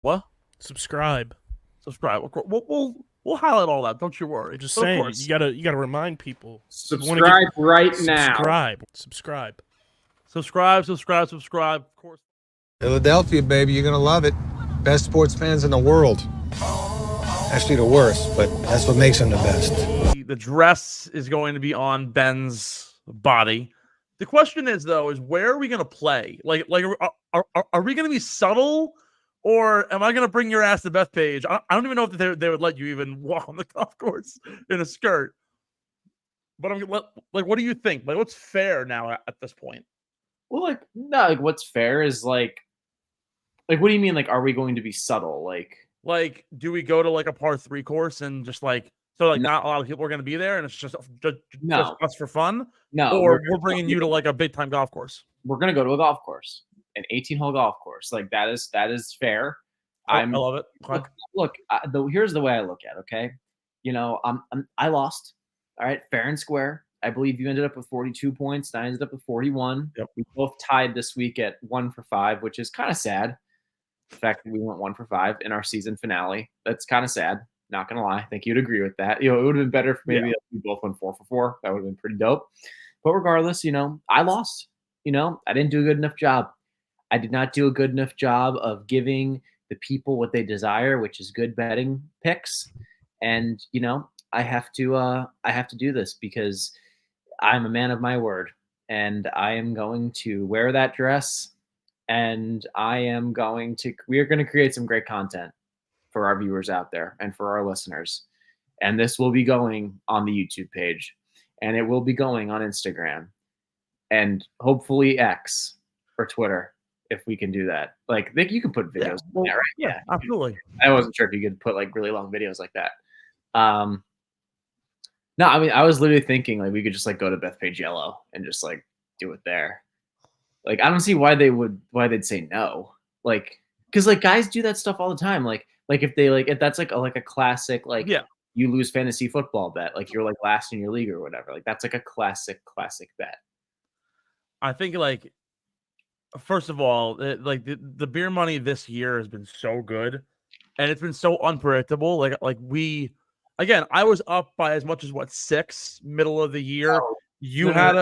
What? Subscribe. Subscribe. We'll highlight all that. Don't you worry. Just But of saying, course, you gotta remind people. You want to get Subscribe right now. subscribe. subscribe. Of course. Philadelphia, baby, you're gonna love it. Best sports fans in the world. Actually, the worst, but that's what makes them the best. The dress is going to be on Ben's body. The question is, though, is where are we going to play? Are we going to be subtle, or am I going to bring your ass to Bethpage? I don't even know if they would let you even walk on the golf course in a skirt. But I'm like, what do you think? Like, what's fair now at this point? Well, like, no, like, what's fair is like, what do you mean? Like, are we going to be subtle? Like, do we go to like a par 3 course and just like, so like No. not a lot of people are going to be there and it's just No. us for fun? No, Or we're bringing you to like a big time golf course? we're gonna go to a golf course, an 18-hole golf course. Like that is fair. I love it. Okay. Look. Here's the way I look at it. Okay, I lost. All right, fair and square. I believe you ended up with 42 points. And I ended up with 41. Yep. We both tied this week at 1 for 5, which is kind of sad. The fact that we went 1 for 5 in our season finale. That's kind of sad. Not gonna lie. I think you'd agree with that. It would have been better if maybe if we both went 4 for 4. That would have been pretty dope. But regardless, I lost. I didn't do a good enough job. I did not do a good enough job of giving the people what they desire, which is good betting picks. And I have to do this because I'm a man of my word, and I am going to wear that dress, and we are going to create some great content for our viewers out there and for our listeners. And this will be going on the YouTube page, and it will be going on Instagram, and hopefully X or Twitter if we can do that. Like you can put videos on that, right? Yeah, absolutely. I wasn't sure if you could put like really long videos like that. No, I mean, I was literally thinking like we could just like go to Bethpage Yellow and just like do it there. Like I don't see why they'd say no. Like because like guys do that stuff all the time. Like if that's like a classic you lose fantasy football bet, like you're like last in your league or whatever. Like that's like a classic bet. I think like first of all, the beer money this year has been so good, and it's been so unpredictable. Again, I was up by as much as 6 middle of the year. You had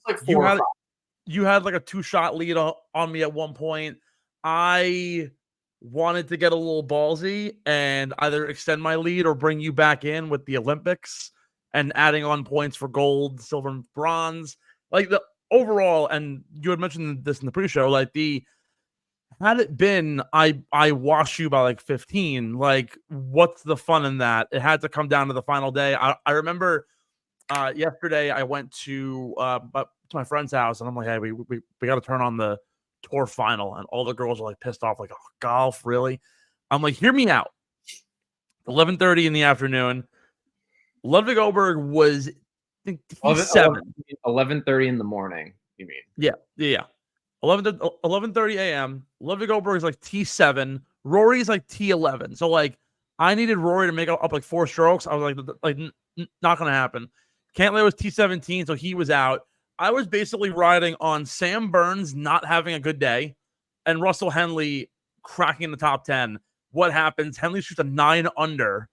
like a 2-shot lead on me at one point. I wanted to get a little ballsy and either extend my lead or bring you back in with the Olympics and adding on points for gold, silver, and bronze. Like the overall, and you had mentioned this in the pre-show, like had it been I wash you by like 15, like what's the fun in that? It had to come down to the final day. I remember yesterday I went to my friend's house and I'm like, hey, we got to turn on the tour final, and all the girls are like pissed off, like, oh, golf, really? I'm like, hear me out. 11:30 in the afternoon. Ludwig Oberg was, I think, T7. 11:30 in the morning. You mean? Yeah. 11:30 a.m. Ludwig Oberg is like T7. Rory's like T11. So like, I needed Rory to make up like 4 strokes. I was like not gonna happen. Cantlay was T17, so he was out. I was basically riding on Sam Burns not having a good day and Russell Henley cracking the top 10. What happens? Henley shoots a 9 under,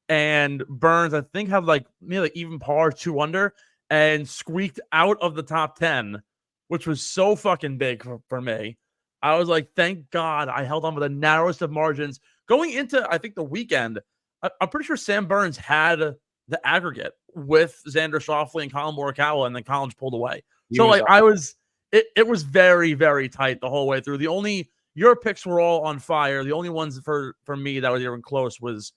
and Burns, I think, had maybe even par 2 under and squeaked out of the top 10, which was so fucking big for me. I was like, thank God I held on with the narrowest of margins. Going into, I think, the weekend, I'm pretty sure Sam Burns had the aggregate with Xander Schauffele and Colin Morikawa, and then Collins pulled away. It was very, very tight the whole way through. Your picks were all on fire. The only ones for me that was even close was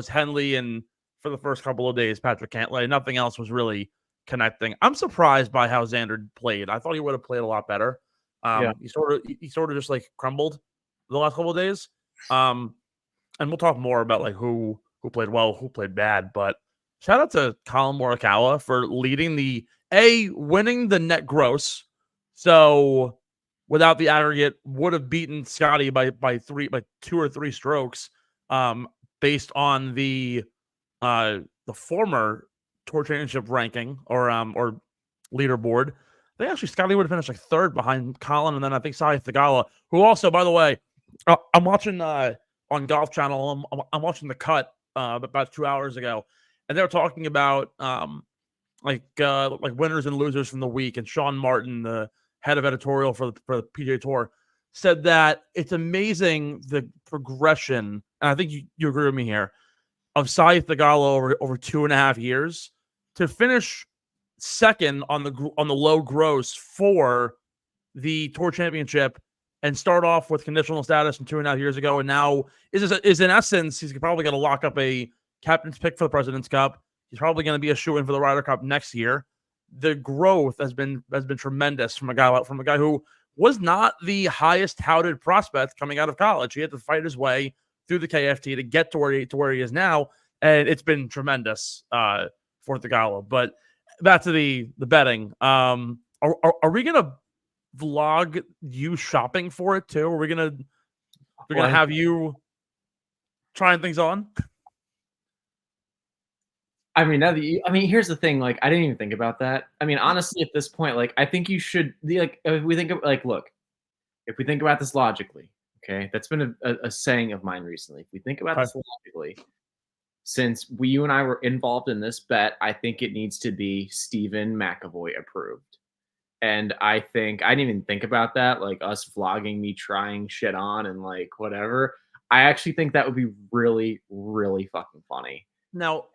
Henley, and for the first couple of days, Patrick Cantlay. Nothing else was really connecting. I'm surprised by how Xander played. I thought he would have played a lot better. He sort of just like crumbled the last couple of days. And we'll talk more about like who played well, who played bad. But shout out to Colin Morikawa for leading winning the net gross. So without the aggregate, would have beaten Scottie by 2 or 3 strokes. Based on the former Tour Championship ranking or leaderboard. I think actually Scottie would have finished like 3rd behind Colin, and then I think Sahith Theegala, who also, by the way, I'm watching on Golf Channel. I'm watching The Cut about 2 hours ago, and they were talking about like winners and losers from the week. And Sean Martin, the head of editorial for the PGA Tour, said that it's amazing the progression. And I think you agree with me here, of Sahith Theegala over 2.5 years to finish second on the low gross for the Tour Championship and start off with conditional status from 2.5 years ago, and now is in essence he's probably going to lock up a captain's pick for the President's Cup. He's probably going to be a shoe-in for the Ryder Cup next year. The growth has been tremendous from a guy who was not the highest touted prospect coming out of college. He had to fight his way through the KFT to get to where he is now, and it's been tremendous for Theegala. But back to the betting. Are we gonna vlog you shopping for it too? Are we gonna have you trying things on? I mean, here's the thing. Like, I didn't even think about that. I mean, honestly, at this point, like, I think you should if we think of if we think about this logically, okay, that's been a saying of mine recently. If we think about this logically, since you and I were involved in this bet, I think it needs to be Stephen McAvoy approved. And I think I didn't even think about that, like us vlogging me trying shit on and like whatever. I actually think that would be really, really fucking funny. Now,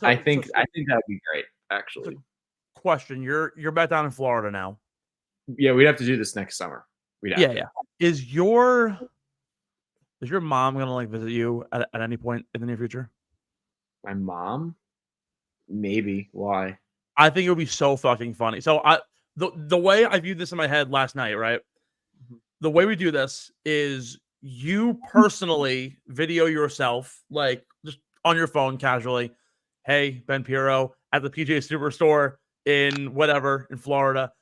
I think that would be great, actually. Question: You're back down in Florida now. Yeah, we'd have to do this next summer. Yeah. Is your mom gonna like visit you at any point in the near future? My mom? Maybe. Why? I think it would be so fucking funny. So the way I viewed this in my head last night, right? The way we do this is you personally video yourself, like just on your phone casually. Hey, Ben Pirro at the PGA Superstore in Florida.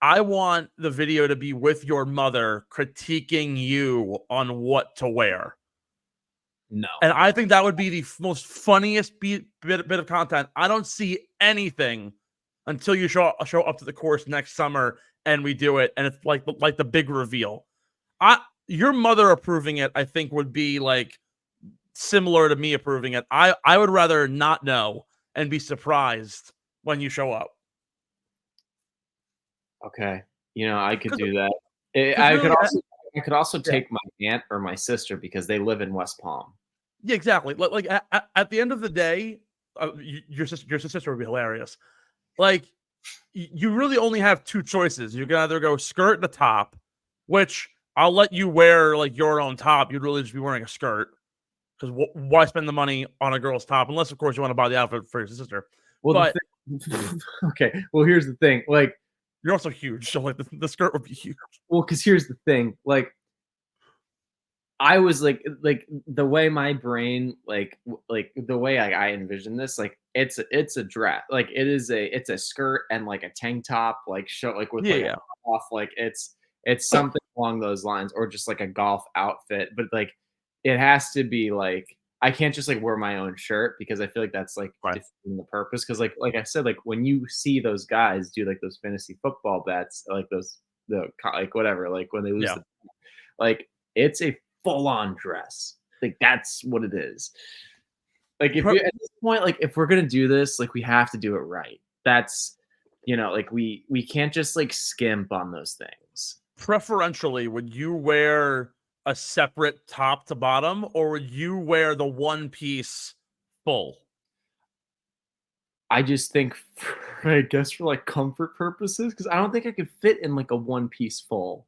I want the video to be with your mother critiquing you on what to wear. No. And I think that would be the most funniest bit of content. I don't see anything until you show up to the course next summer and we do it, and it's like the big reveal. Your mother approving it, I think, would be like similar to me approving it. I would rather not know and be surprised when you show up. Okay, I could do that. I could also take my aunt or my sister because they live in West Palm. Yeah, exactly. Like at the end of the day, your sister would be hilarious. Like, you really only have two choices. You can either go skirt the top, which I'll let you wear like your own top. You'd really just be wearing a skirt because why spend the money on a girl's top unless, of course, you want to buy the outfit for your sister. Well, okay. Well, here's the thing. Like, you're also huge, so like the skirt would be huge. Well, because here's the thing. Like, I was like the way my brain like the way I envision this, like it's a dress, like it's a skirt and like a tank top, like show like with a off, like it's something along those lines, or just like a golf outfit. But like it has to be like I can't just like wear my own shirt because I feel like that's like defeating the purpose. Because like I said, like when you see those guys do like those fantasy football bets, like like whatever, like when they lose, like it's a full-on dress. Like that's what it is. Like if at this point, like if we're gonna do this, like we have to do it right. That's like we can't just like skimp on those things. Preferentially, would you wear a separate top to bottom, or would you wear the one piece full? I just think I guess for like comfort purposes, because I don't think I could fit in like a one piece full.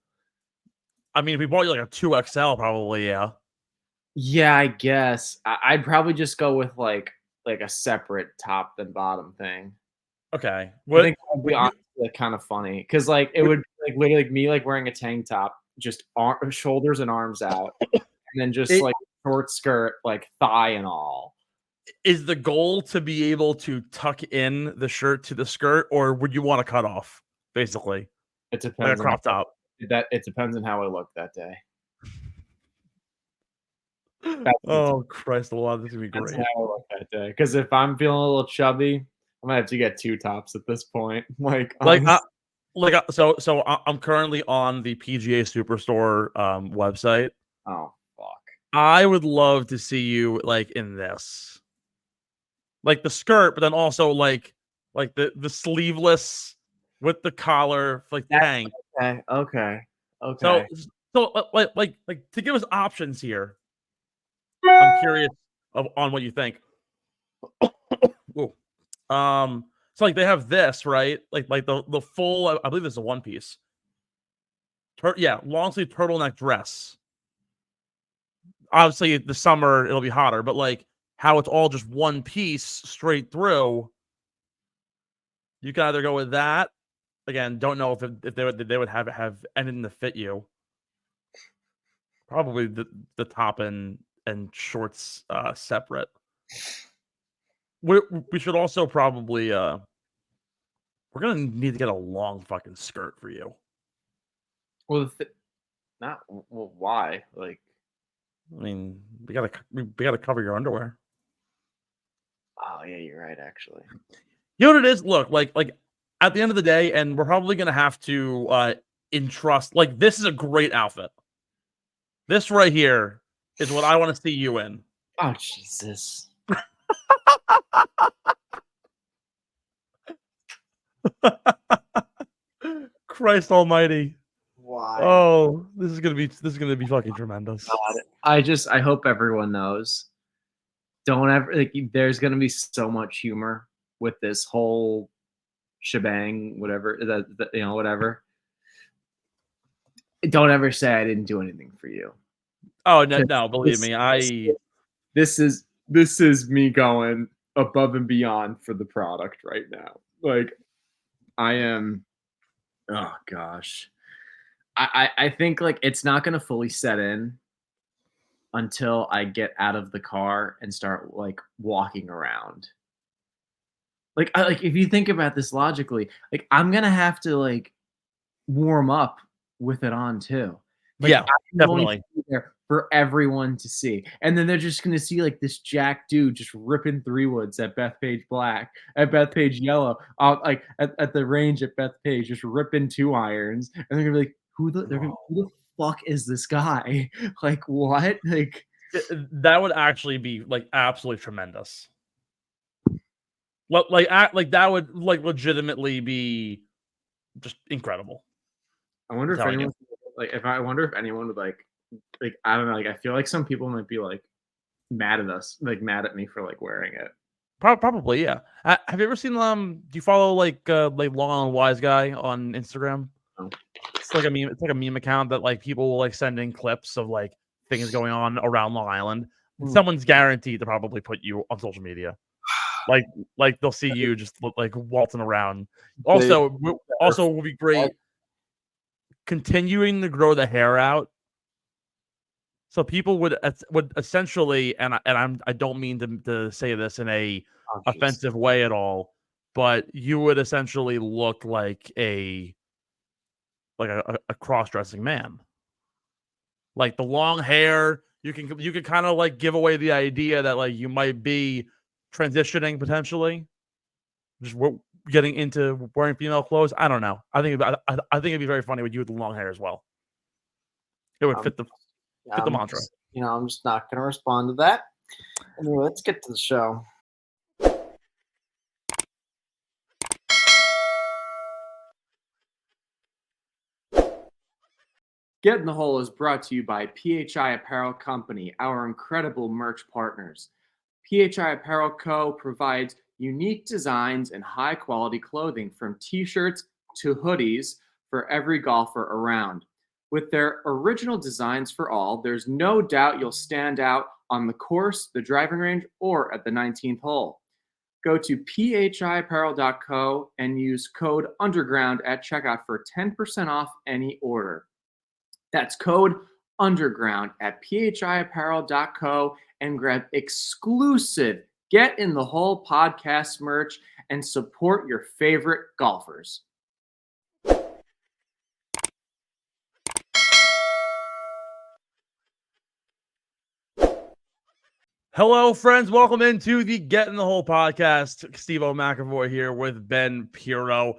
I mean, if we bought you like a 2XL, probably, yeah. Yeah, I guess. I'd probably just go with like a separate top than bottom thing. Okay. I think that would be honestly kind of funny because like it would be like literally like me like wearing a tank top, just shoulders and arms out, and then just like short skirt, like thigh and all. Is the goal to be able to tuck in the shirt to the skirt, or would you want to cut off, basically? It depends. Like a crop top. It depends on how I look that day. Oh Christ, a lot. This is gonna be great. That's how I look that day. Because if I'm feeling a little chubby, I'm gonna have to get two tops at this point. So I'm currently on the PGA Superstore website. Oh fuck. I would love to see you like in this, like the skirt, but then also like the sleeveless with the collar, like tank. Okay. So like to give us options here. I'm curious on what you think. Ooh. So like they have this, right? Like the full, I believe this is a one piece. Long sleeve turtleneck dress. Obviously, the summer it'll be hotter, but like how it's all just one piece straight through. You can either go with that. Again, don't know if they would have anything to fit you. Probably the top and shorts separate. We should also probably we're gonna need to get a long fucking skirt for you. Well, why? Like, I mean, we gotta cover your underwear. oh yeah, you're right. Actually, You know what it is? Look, like at the end of the day, and we're probably gonna have to entrust. Like, this is a great outfit. This right here is what I want to see you in. oh Jesus. Christ Almighty! Why? Oh, this is gonna be fucking tremendous. God. I hope everyone knows. Don't ever like. There's gonna be so much humor with this whole shebang, whatever that whatever. Don't ever say I didn't do anything for you. Oh no, believe me, This is me going above and beyond for the product right now. Like, I am. Oh gosh, I think like it's not gonna fully set in until I get out of the car and start like walking around. Like if you think about this logically, like I'm gonna have to like warm up with it on too. Like, yeah, I'm definitely. going to be there for everyone to see, and then they're just gonna see like this jack dude just ripping 3-woods at Bethpage Black, at Bethpage Yellow, like at the range at Bethpage, just ripping 2-irons, and they're gonna be like, who the fuck is this guy? Like, what? Like, That would actually be like absolutely tremendous. Like that would like legitimately be just incredible. I wonder if anyone like I wonder if anyone would like I don't know, like I feel like some people might be like mad at us, like mad at me for like wearing it. Probably, yeah. Have you ever seen do you follow like Long and Wise Guy on Instagram? No. It's like a meme account that like people will like send in clips of like things going on around Long Island. Someone's guaranteed to probably put you on social media. Like they'll see you just like waltzing around. Also it would be great continuing to grow the hair out. So people would essentially, and I don't mean to say this in a offensive way at all, but you would essentially look like a cross-dressing man. Like the long hair, you can kind of like give away the idea that like you might be transitioning potentially, just getting into wearing female clothes. I don't know. I think it'd be very funny with you with the long hair as well. It would fit the mantra. I'm just not going to respond to that. Anyway, let's get to the show. Get in the Hole is brought to you by PHI Apparel Company, our incredible merch partners. PHI Apparel Co. provides unique designs and high-quality clothing from t-shirts to hoodies for every golfer around. With their original designs for all, there's no doubt you'll stand out on the course, the driving range, or at the 19th hole. Go to phiapparel.co and use code UNDERGROUND at checkout for 10% off any order. That's code UNDERGROUND at phiapparel.co and grab exclusive Get in the Hole podcast merch and support your favorite golfers. Hello, friends. Welcome into the Get in the Hole podcast. Steve-O McAvoy here with Ben Pirro.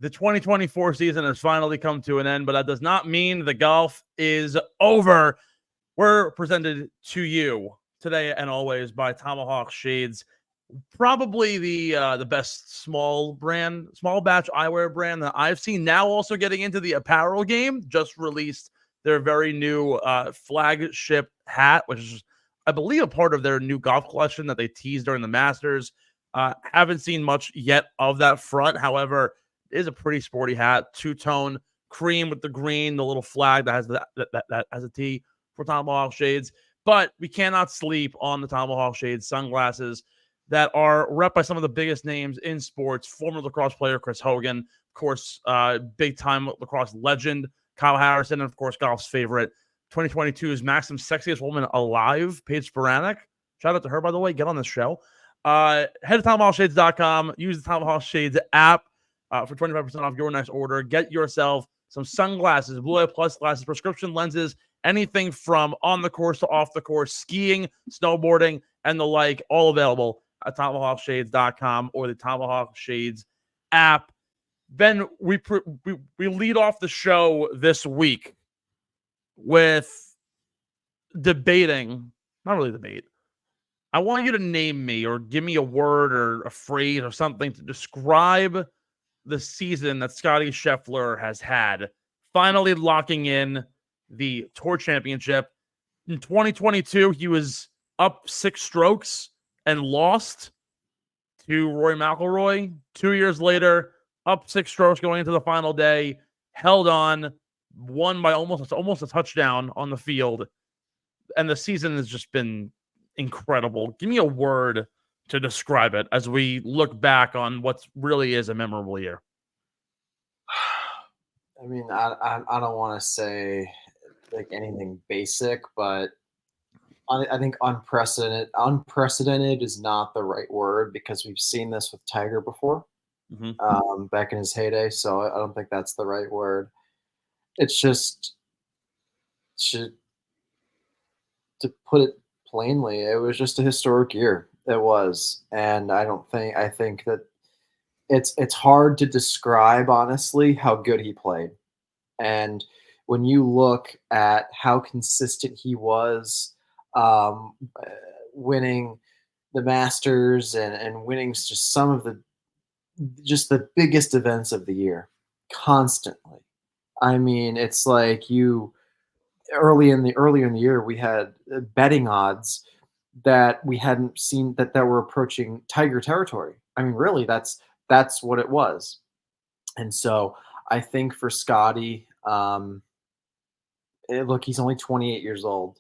The 2024 season has finally come to an end, but that does not mean the golf is over. We're presented to you today and always by Tomahawk Shades, probably the best small batch eyewear brand that I've seen. Now also getting into the apparel game, just released their very new flagship hat, which is, I believe, a part of their new golf collection that they teased during the Masters. Haven't seen much yet of that front. However, it is a pretty sporty hat, two-tone cream with the green, the little flag that has that has a T for Tomahawk Shades. But we cannot sleep on the Tomahawk Shades sunglasses that are rep by some of the biggest names in sports. Former lacrosse player Chris Hogan, of course, big-time lacrosse legend Kyle Harrison, and of course, golf's favorite 2022's Maxim's sexiest woman alive, Paige Spiranek. Shout out to her, by the way. Get on this show. Head to TomahawkShades.com. Use the Tomahawk Shades app for 25% off your next order. Get yourself some sunglasses, Blue Light Plus glasses, prescription lenses, anything from on the course to off the course, skiing, snowboarding, and the like, all available at TomahawkShades.com or the Tomahawk Shades app. Ben, we lead off the show this week with debating, not really debate. I want you to name me or give me a word or a phrase or something to describe the season that Scottie Scheffler has had, finally locking in the Tour Championship. In 2022, he was up 6 strokes and lost to Rory McIlroy. 2 years later, up 6 strokes going into the final day, held on, won by almost a touchdown on the field. And the season has just been incredible. Give me a word to describe it as we look back on what really is a memorable year. I mean, I don't want to say like anything basic, but I think unprecedented is not the right word, because we've seen this with Tiger before, back in his heyday. So I don't think that's the right word. It's just, to put it plainly, it was just a historic year. It was, and I think that it's hard to describe honestly how good he played. And when you look at how consistent he was, winning the Masters and winning just some of the biggest events of the year constantly. I mean, it's like earlier in the year, we had betting odds that we hadn't seen that were approaching Tiger territory. I mean, really, that's what it was. And so I think for Scottie, look, he's only 28 years old.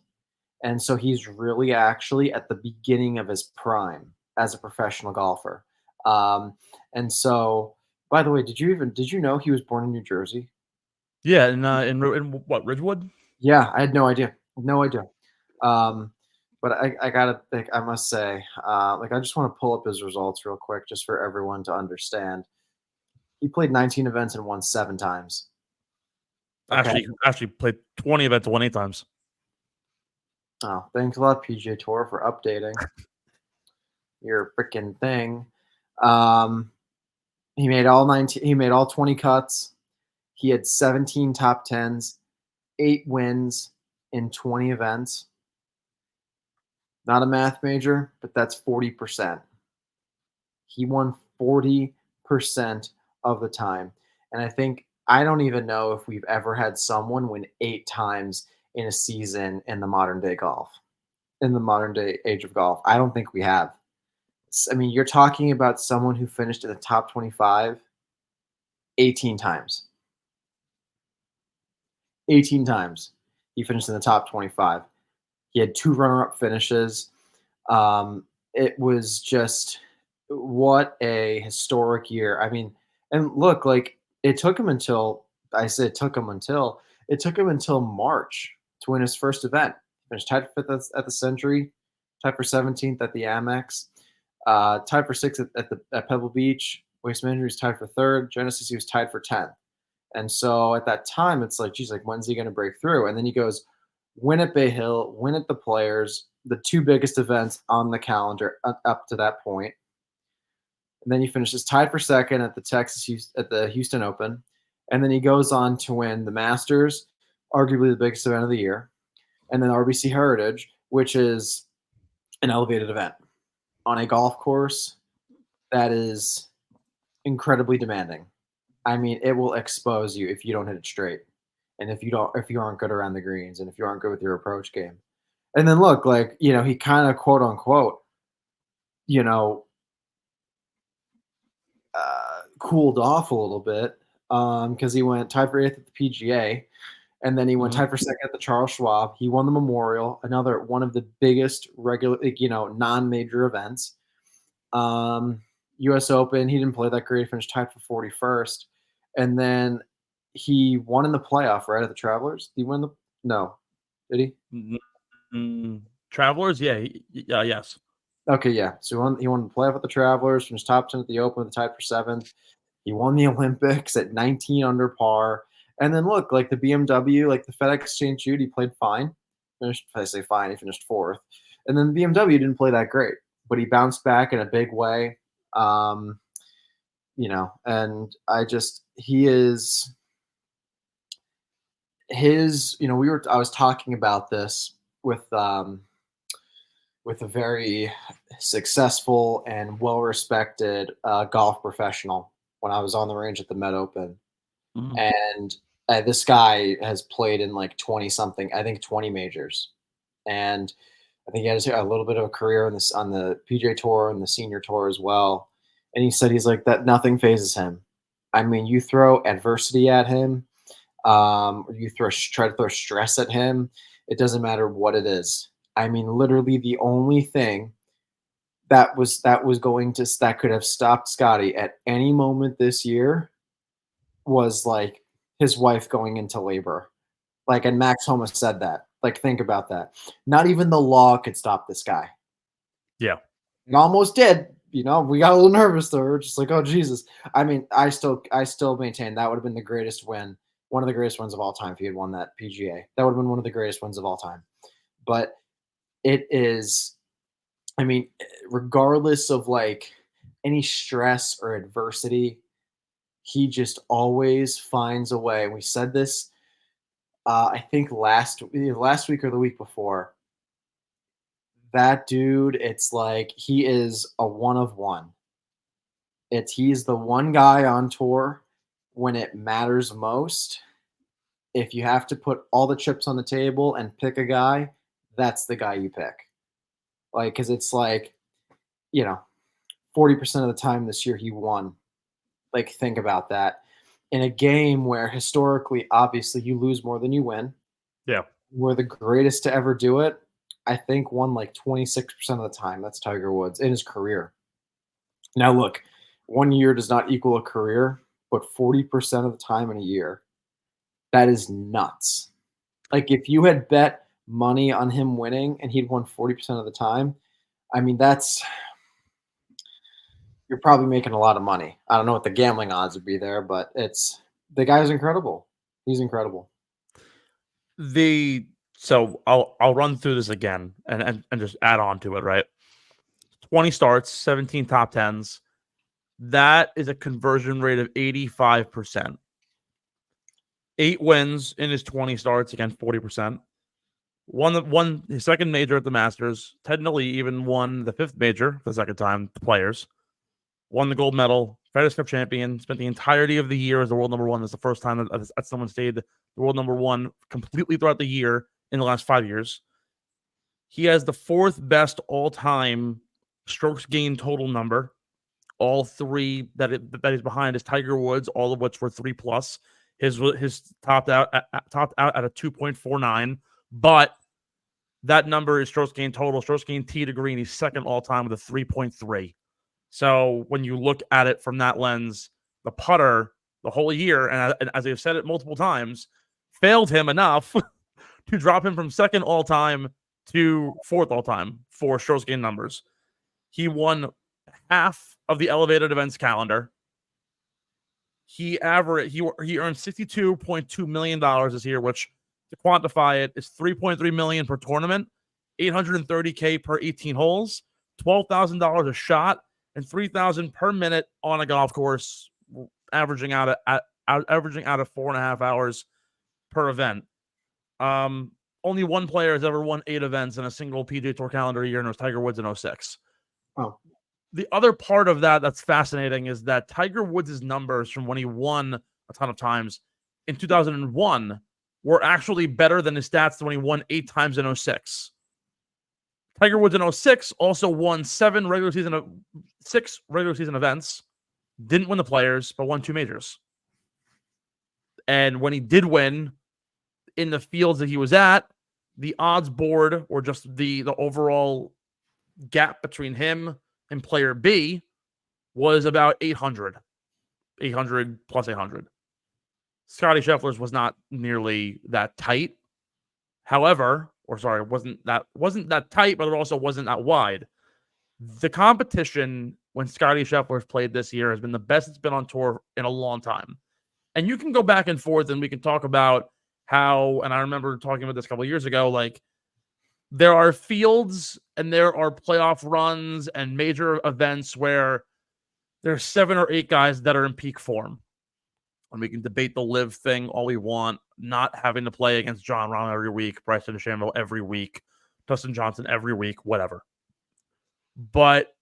And so he's really actually at the beginning of his prime as a professional golfer. And so, by the way, did you know he was born in New Jersey? Yeah, in what, Ridgewood? Yeah, I had no idea. But I gotta think. I must say, I just want to pull up his results real quick, just for everyone to understand. He played 19 events and won 7 times. Okay. Actually played 20 events, 20 times. Oh, thanks a lot, PGA Tour, for updating your freaking thing. He made all 19. He made all 20 cuts. He had 17 top 10s, 8 wins in 20 events. Not a math major, but that's 40%. He won 40% of the time. And I don't even know if we've ever had someone win 8 times in a season in the modern day age of golf. I don't think we have. I mean, you're talking about someone who finished in the top 25 18 times. 18 times he finished in the top 25. He had 2 runner-up finishes. It was just, what a historic year. I mean, and look, like, it took him until March to win his first event. He finished tied for 5th at the Century, tied for 17th at the Amex, tied for 6th at Pebble Beach. Waste Management was tied for 3rd. Genesis, he was tied for 10th. And so at that time, it's like, geez, like, when's he going to break through? And then he goes, win at Bay Hill, win at the Players, the 2 biggest events on the calendar up to that point. And then he finishes tied for 2nd at the Houston Open. And then he goes on to win the Masters, arguably the biggest event of the year. and then RBC Heritage, which is an elevated event on a golf course that is incredibly demanding. I mean, it will expose you if you don't hit it straight, and if you aren't good around the greens, and if you aren't good with your approach game. And then look, like, you know, he kind of quote unquote, you know, cooled off a little bit because he went tied for 8th at the PGA, and then he went tied for 2nd at the Charles Schwab. He won the Memorial, another one of the biggest regular, you know, non-major events. U.S. Open, he didn't play that great. He finished tied for 41st, and then he won in the playoff right at the Travelers. Did he win the? No, did he? Travelers, yeah, yes. Okay, yeah. So he won the playoff at the Travelers, finished top 10 at the Open, tied for 7th. He won the Olympics at 19 under par. And then look, like the BMW, like the FedEx St. Jude, he played fine. I say fine, he finished 4th. And then the BMW didn't play that great, but he bounced back in a big way. You know, and he is his, you know, I was talking about this with a very successful and well-respected golf professional when I was on the range at the Met Open. And this guy has played in like 20 majors. And I think he has a little bit of a career on the PGA Tour and the Senior Tour as well. And he said he's like that. Nothing phases him. I mean, you throw adversity at him, or you try to throw stress at him. It doesn't matter what it is. I mean, literally, the only thing that could have stopped Scottie at any moment this year was like his wife going into labor. Like, and Max Homa said that. Like, think about that. Not even the law could stop this guy. Yeah. It almost did. You know, we got a little nervous though. We're just like, oh Jesus. I mean, I still maintain that would have been the greatest win, one of the greatest wins of all time if he had won that PGA. That would have been one of the greatest wins of all time. But it is, I mean, regardless of like any stress or adversity, he just always finds a way. We said this, I think last week or the week before. That dude, it's like he is a one of one. He's the one guy on tour when it matters most. If you have to put all the chips on the table and pick a guy, that's the guy you pick. Like, because it's like, you know, 40% of the time this year he won. Like, think about that. In a game where historically, obviously, you lose more than you win. Yeah. We're the greatest to ever do it. I think won like 26% of the time. That's Tiger Woods in his career. Now, look, 1 year does not equal a career, but 40% of the time in a year, that is nuts. Like, if you had bet money on him winning and he'd won 40% of the time, I mean, you're probably making a lot of money. I don't know what the gambling odds would be there, but the guy's incredible. He's incredible. So I'll run through this again and just add on to it, right? 20 starts, 17 top 10s. That is a conversion rate of 85%. 8 wins in his 20 starts, again, 40%. Won his second major at the Masters. Technically even won the 5th major for the second time, the Players. Won the gold medal, FedEx Cup champion, spent the entirety of the year as the world number 1. That's the first time that someone stayed the world number 1 completely throughout the year in the last 5 years. He has the 4th best all-time strokes gained total number. All 3 that is behind is Tiger Woods, all of which were 3+. His topped out at a 2.49, but that number is strokes gained total. Strokes gained tee to green, he's second all-time with a 3.3. So when you look at it from that lens, the putter the whole year, and as I've said it multiple times, failed him enough to drop him from second all-time to 4th all-time for strokes gained numbers. He won half of the elevated events calendar. He earned $62.2 million this year, which to quantify it is $3.3 million per tournament, $830K per 18 holes, $12,000 a shot, and $3,000 per minute on a golf course, averaging out of 4.5 hours per event. only one player has ever won 8 events in a single PGA Tour calendar year, and it was Tiger Woods in 06. Oh. The other part of that that's fascinating is that Tiger Woods' numbers from when he won a ton of times in 2001 were actually better than his stats when he won 8 times in 06. Tiger Woods in 06 also won 6 regular season events, didn't win the Players, but won 2 majors. And when he did win in the fields that he was at, the odds board, or just the overall gap between him and player B, was about 800 plus 800. Scottie Scheffler's was not nearly that tight. However, wasn't that tight, but it also wasn't that wide. The competition when Scottie Scheffler's played this year has been the best it's been on tour in a long time. And you can go back and forth, and we can talk about how, and I remember talking about this a couple of years ago, like, there are fields and there are playoff runs and major events where there's 7 or 8 guys that are in peak form. And we can debate the live thing all we want, not having to play against John Rahm every week, Bryson DeChambeau every week, Dustin Johnson every week, whatever. But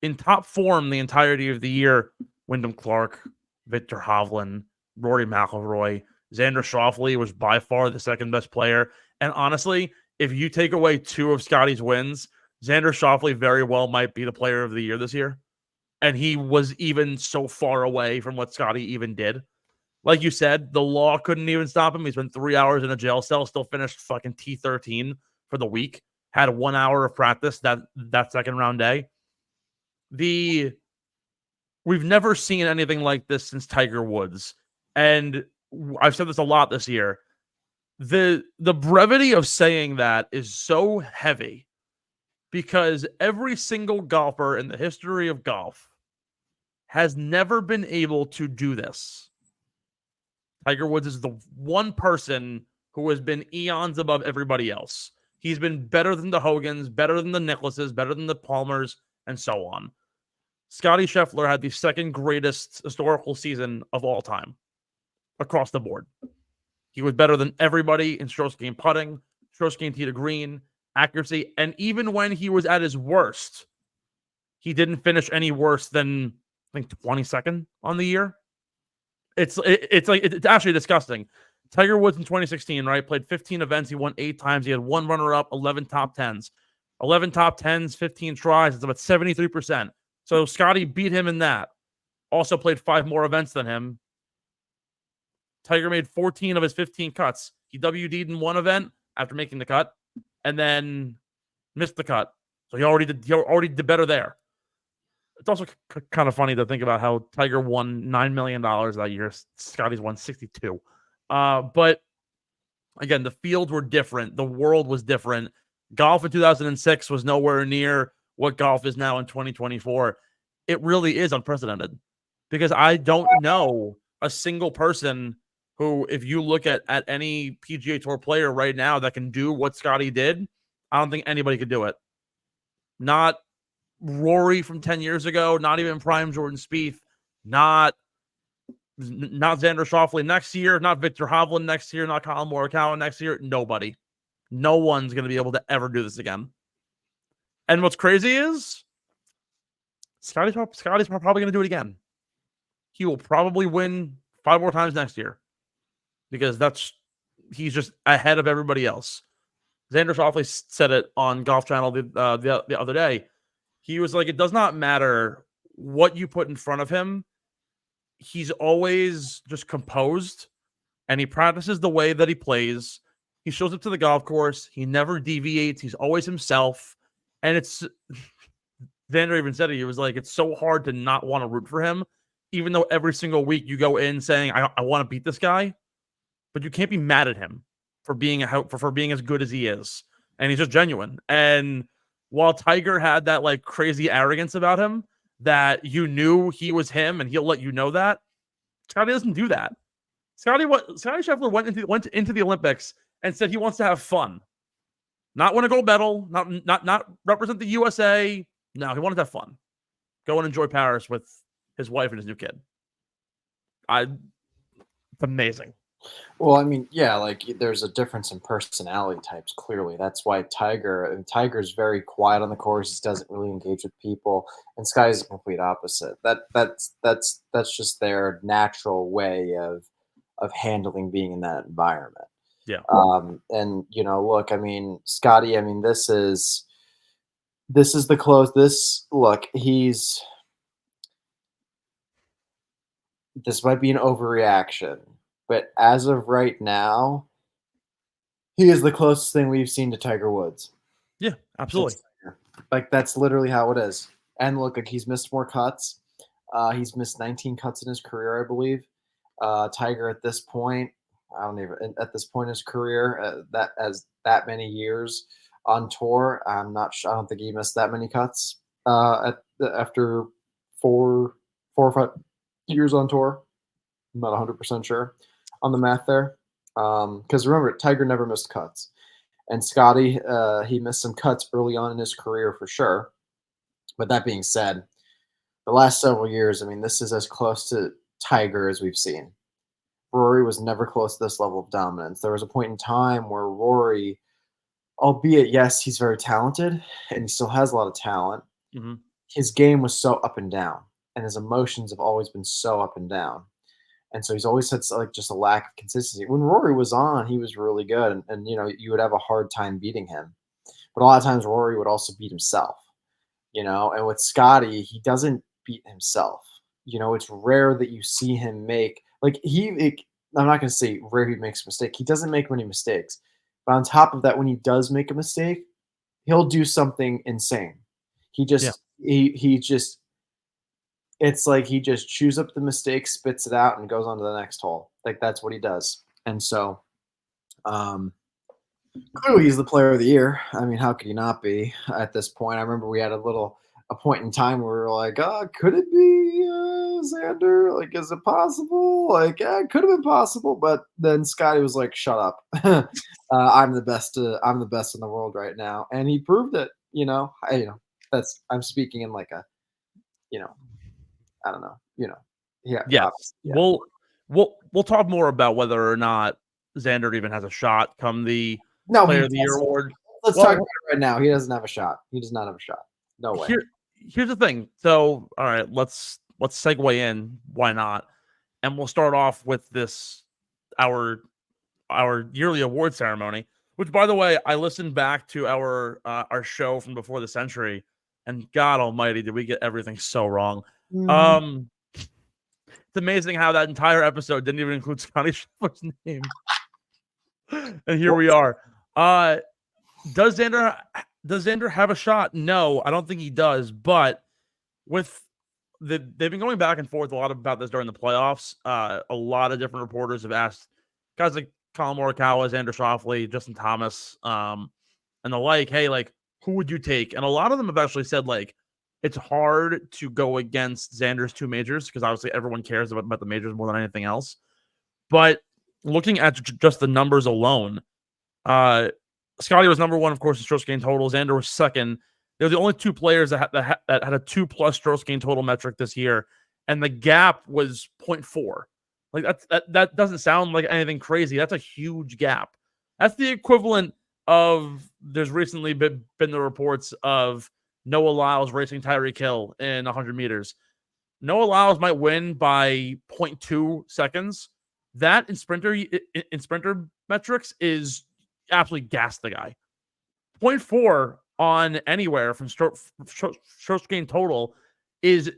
in top form the entirety of the year, Wyndham Clark, Victor Hovland, Rory McIlroy, Xander Schauffele was by far the second best player. And honestly, if you take away 2 of Scottie's wins, Xander Schauffele very well might be the player of the year this year. And he was even so far away from what Scottie even did. Like you said, the law couldn't even stop him. He spent 3 hours in a jail cell, still finished fucking T13 for the week. Had 1 hour of practice that second round day. We've never seen anything like this since Tiger Woods. And I've said this a lot this year. The brevity of saying that is so heavy because every single golfer in the history of golf has never been able to do this. Tiger Woods is the one person who has been eons above everybody else. He's been better than the Hogans, better than the Nicklauses, better than the Palmers, and so on. Scottie Scheffler had the second greatest historical season of all time across the board. He was better than everybody in strokes gained putting, strokes gained tee to green, accuracy, and even when he was at his worst, he didn't finish any worse than, I think, 22nd on the year. It's actually disgusting. Tiger Woods in 2016, right, played 15 events. He won 8 times. He had 1 runner-up, 11 top 10s. 11 top 10s, 15 tries. It's about 73%. So Scottie beat him in that. Also played 5 more events than him. Tiger made 14 of his 15 cuts. He WD'd in 1 event after making the cut, and then missed the cut. So he already did better there. It's also kind of funny to think about how Tiger won $9 million that year. Scottie's won 62. But again, the fields were different. The world was different. Golf in 2006 was nowhere near what golf is now in 2024. It really is unprecedented because I don't know a single person who, if you look at any PGA Tour player right now that can do what Scottie did, I don't think anybody could do it. Not Rory from 10 years ago, not even prime Jordan Spieth, not Xander Schauffele next year, not Victor Hovland next year, not Colin Morikawa next year. Nobody. No one's going to be able to ever do this again. And what's crazy is Scottie's probably going to do it again. He will probably win 5 more times next year because he's just ahead of everybody else. Xander Schauffele said it on Golf Channel the other day. He was like, it does not matter what you put in front of him. He's always just composed, and he practices the way that he plays. He shows up to the golf course. He never deviates. He's always himself. And Xander even said it. He was like, it's so hard to not want to root for him, even though every single week you go in saying, I want to beat this guy. But you can't be mad at him for being as good as he is. And he's just genuine. And while Tiger had that like crazy arrogance about him that you knew he was him and he'll let you know that, Scottie doesn't do that. Scottie Scheffler went into the Olympics and said he wants to have fun. Not win a gold medal, not represent the USA. No, he wanted to have fun. Go and enjoy Paris with his wife and his new kid. It's amazing. Well, I mean, yeah, like there's a difference in personality types. Clearly, that's why Tiger's very quiet on the course. He doesn't really engage with people, and Sky's the complete opposite. That's just their natural way of handling being in that environment. Yeah. And look, I mean, Scottie. I mean, this is the close. This might be an overreaction, but as of right now, he is the closest thing we've seen to Tiger Woods. Yeah, absolutely. That's literally how it is. And look, like he's missed more cuts. He's missed 19 cuts in his career, I believe. Tiger at this point, at this point in his career, that many years on tour, I don't think he missed that many cuts after 4 or 5 years on tour. I'm not 100% sure on the math there. Because remember, Tiger never missed cuts. And Scottie, he missed some cuts early on in his career for sure. But that being said, the last several years, I mean, this is as close to Tiger as we've seen. Rory was never close to this level of dominance. There was a point in time where Rory, albeit, yes, he's very talented and he still has a lot of talent, his game was so up and down. And his emotions have always been so up and down. And so he's always had like just a lack of consistency. When Rory was on, he was really good. And you would have a hard time beating him. But a lot of times Rory would also beat himself, And with Scottie, he doesn't beat himself. It's rare that you see him make – I'm not going to say rare he makes a mistake. He doesn't make many mistakes. But on top of that, when he does make a mistake, he'll do something insane. It's like he just chews up the mistake, spits it out, and goes on to the next hole. Like that's what he does. And so clearly he's the player of the year. I mean, how could he not be at this point? I remember we had a point in time where we were like, could it be Xander? Like, is it possible? Like, yeah, it could have been possible. But then Scottie was like, shut up. I'm the best in the world right now. And he proved it, I'm speaking in like a, I don't know, yeah. Yeah. We'll talk more about whether or not Xander even has a shot come the Player of the Year award. Let's talk about it right now. He doesn't have a shot. He does not have a shot. No way. Here's the thing. So, all right, let's segue in. Why not? And we'll start off with this our yearly award ceremony. Which, by the way, I listened back to our show from before the century, and God Almighty, did we get everything so wrong? It's amazing how that entire episode didn't even include Scottie Scheffler's name. And here we are. Does Xander have a shot? No, I don't think he does. But they've been going back and forth a lot about this during the playoffs. A lot of different reporters have asked guys like Colin Morikawa, Xander Schauffele, Justin Thomas, and the like, hey, like, who would you take? And a lot of them have actually said, like, it's hard to go against Xander's 2 majors because obviously everyone cares about the majors more than anything else. But looking at just the numbers alone, Scottie was number 1, of course, in strokes gained total. Xander was second. They're the only 2 players that had a 2+ strokes gained total metric this year, and the gap was 0.4. Like that doesn't sound like anything crazy. That's a huge gap. That's the equivalent of there's recently been the reports of Noah Lyles racing Tyreek Hill in 100 meters. Noah Lyles might win by 0.2 seconds. That in sprinter metrics is absolutely gas the guy. 0.4 on anywhere from strokes gained total is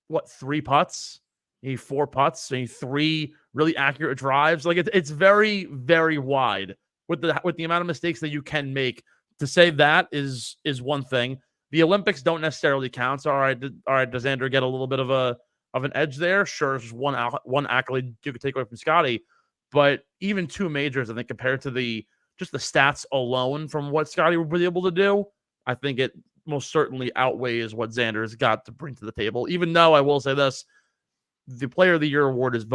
what, 3 putts, maybe 4 putts, maybe 3 really accurate drives. Like it's very, very wide with the amount of mistakes that you can make. To say that is one thing. The Olympics don't necessarily count. So all right, does Xander get a little bit of an edge there? Sure, it's just one accolade you could take away from Scottie, but even 2 majors, I think, compared to just the stats alone from what Scottie would be able to do, I think it most certainly outweighs what Xander's got to bring to the table. Even though I will say this, the Player of the Year award is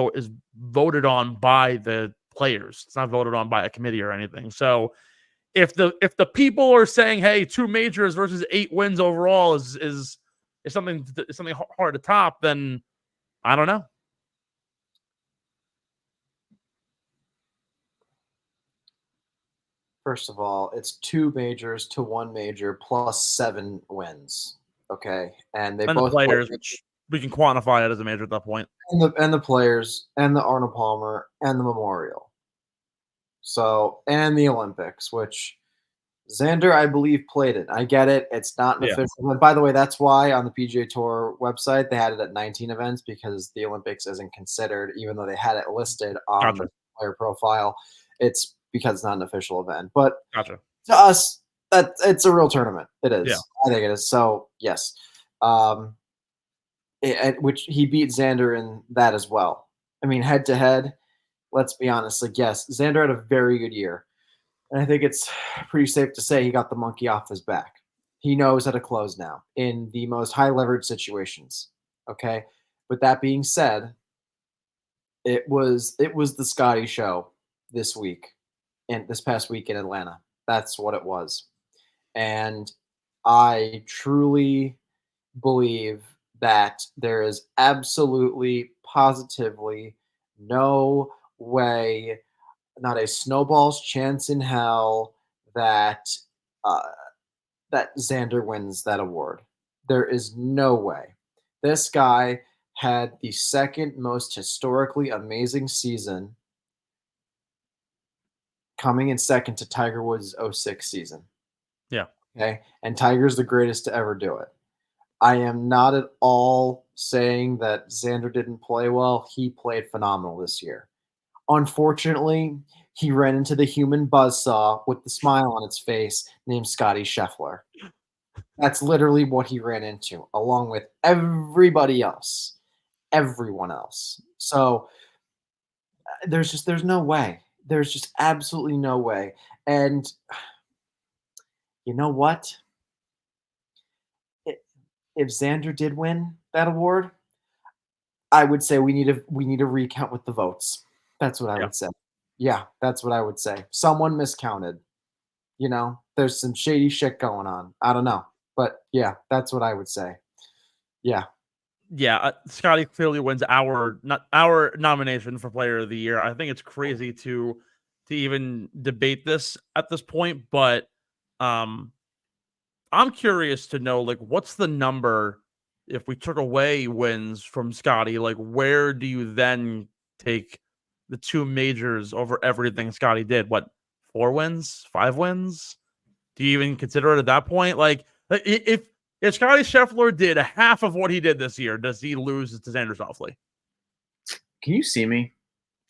voted on by the players. It's not voted on by a committee or anything. So if the people are saying, hey, 2 majors versus 8 wins overall is something hard to top, then I don't know. First of all, it's 2 majors to 1 major plus 7 wins. Okay, and they And both the players, played- which we can quantify it as a major at that point. and the players and the Arnold Palmer and the Memorial. So and the Olympics, which Xander, I believe, played it. I get it. It's not an Yeah. official. And by the way, that's why on the PGA Tour website they had it at 19 events because the Olympics isn't considered, even though they had it listed on Gotcha. the player profile. It's because it's not an official event. But Gotcha. to us, that it's a real tournament. It is. Yeah. I think it is. So yes, which he beat Xander in that as well. I mean, head to head. Let's be honest. Like, yes, Xander had a very good year. And I think it's pretty safe to say he got the monkey off his back. He knows how to close now in the most high leverage situations. Okay. With that being said, it was the Scottie show this week and this past week in Atlanta. That's what it was. And I truly believe that there is absolutely, positively no way, not a snowball's chance in hell that that Xander wins that award. There is no way. This guy had the second most historically amazing season, coming in second to Tiger Woods' 06 season. Yeah. Okay. And Tiger's the greatest to ever do it. I am not at all saying that Xander didn't play well. He played phenomenal this year. Unfortunately, he ran into the human buzzsaw with the smile on its face named Scottie Scheffler. That's literally what he ran into, along with everybody else, everyone else. So there's no way. There's just absolutely no way. And you know what? If Xander did win that award, I would say we need to recount with the votes. That's what I would say. Yeah, that's what I would say. Someone miscounted. You know, there's some shady shit going on. I don't know. But yeah, that's what I would say. Yeah. Yeah, Scottie clearly wins our nomination for Player of the Year. I think it's crazy to even debate this at this point, but I'm curious to know, like, what's the number if we took away wins from Scottie? Like, where do you then take the 2 majors over everything Scottie did? What, 4 wins, 5 wins? Do you even consider it at that point? Like if Scottie Scheffler did half of what he did this year, does he lose to Xander Schauffele? Can you see me?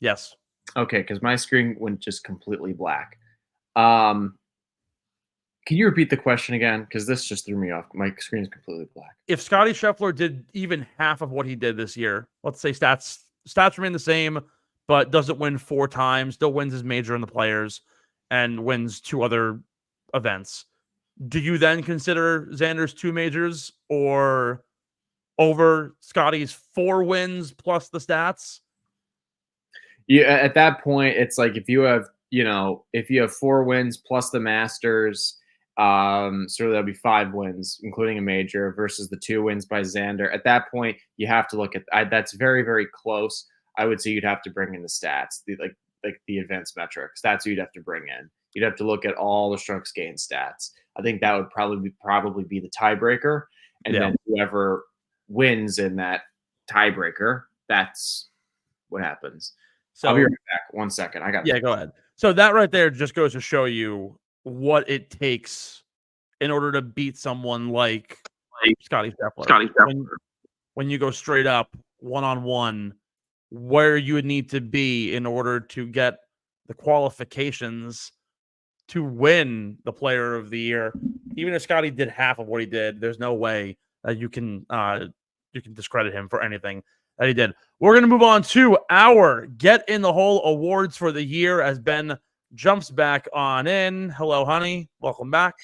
Yes. Okay, because my screen went just completely black. Can you repeat the question again? Because this just threw me off. My screen is completely black. If Scottie Scheffler did even half of what he did this year, let's say stats remain the same, but doesn't win 4 times, still wins his major in the Players, and wins 2 other events, do you then consider Xander's 2 majors or over Scottie's 4 wins plus the stats? Yeah, at that point, it's like if you have 4 wins plus the Masters, so that'll be 5 wins, including a major, versus the 2 wins by Xander. At that point, you have to look at that's very, very close. I would say you'd have to bring in the stats, the advanced metrics. That's what you'd have to bring in. You'd have to look at all the strokes gained stats. I think that would probably be the tiebreaker, and then whoever wins in that tiebreaker, that's what happens. So I'll be right back. 1 second. Go ahead. So that right there just goes to show you what it takes in order to beat someone like Scottie Scheffler. When you go straight up 1-on-1, where you would need to be in order to get the qualifications to win the Player of the Year. Even if Scottie did half of what he did, there's no way that you can discredit him for anything that he did. We're going to move on to our Get in the Hole awards for the year as Ben jumps back on in. Hello, honey. Welcome back.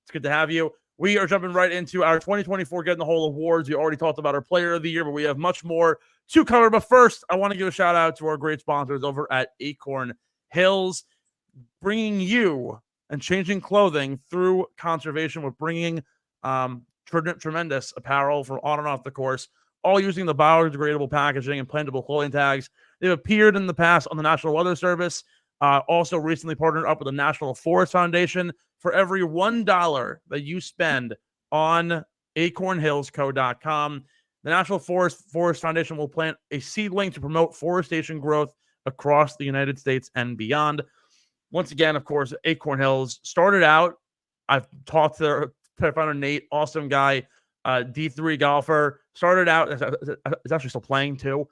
It's good to have you. We are jumping right into our 2024 Get in the Hole awards. We already talked about our Player of the Year, but we have much more to cover. But first, I want to give a shout out to our great sponsors over at Acorn Hills, bringing you and changing clothing through conservation with bringing tremendous apparel from on and off the course, all using the biodegradable packaging and plantable clothing tags. They've appeared in the past on the National Weather Service. Also recently partnered up with the National Forest Foundation. For every $1 that you spend on acornhillsco.com, the National Forest Foundation will plant a seedling to promote forestation growth across the United States and beyond. Once again, of course, Acorn Hills started out. I've talked to their founder, Nate, awesome guy, D3 golfer. Started out, is actually still playing too.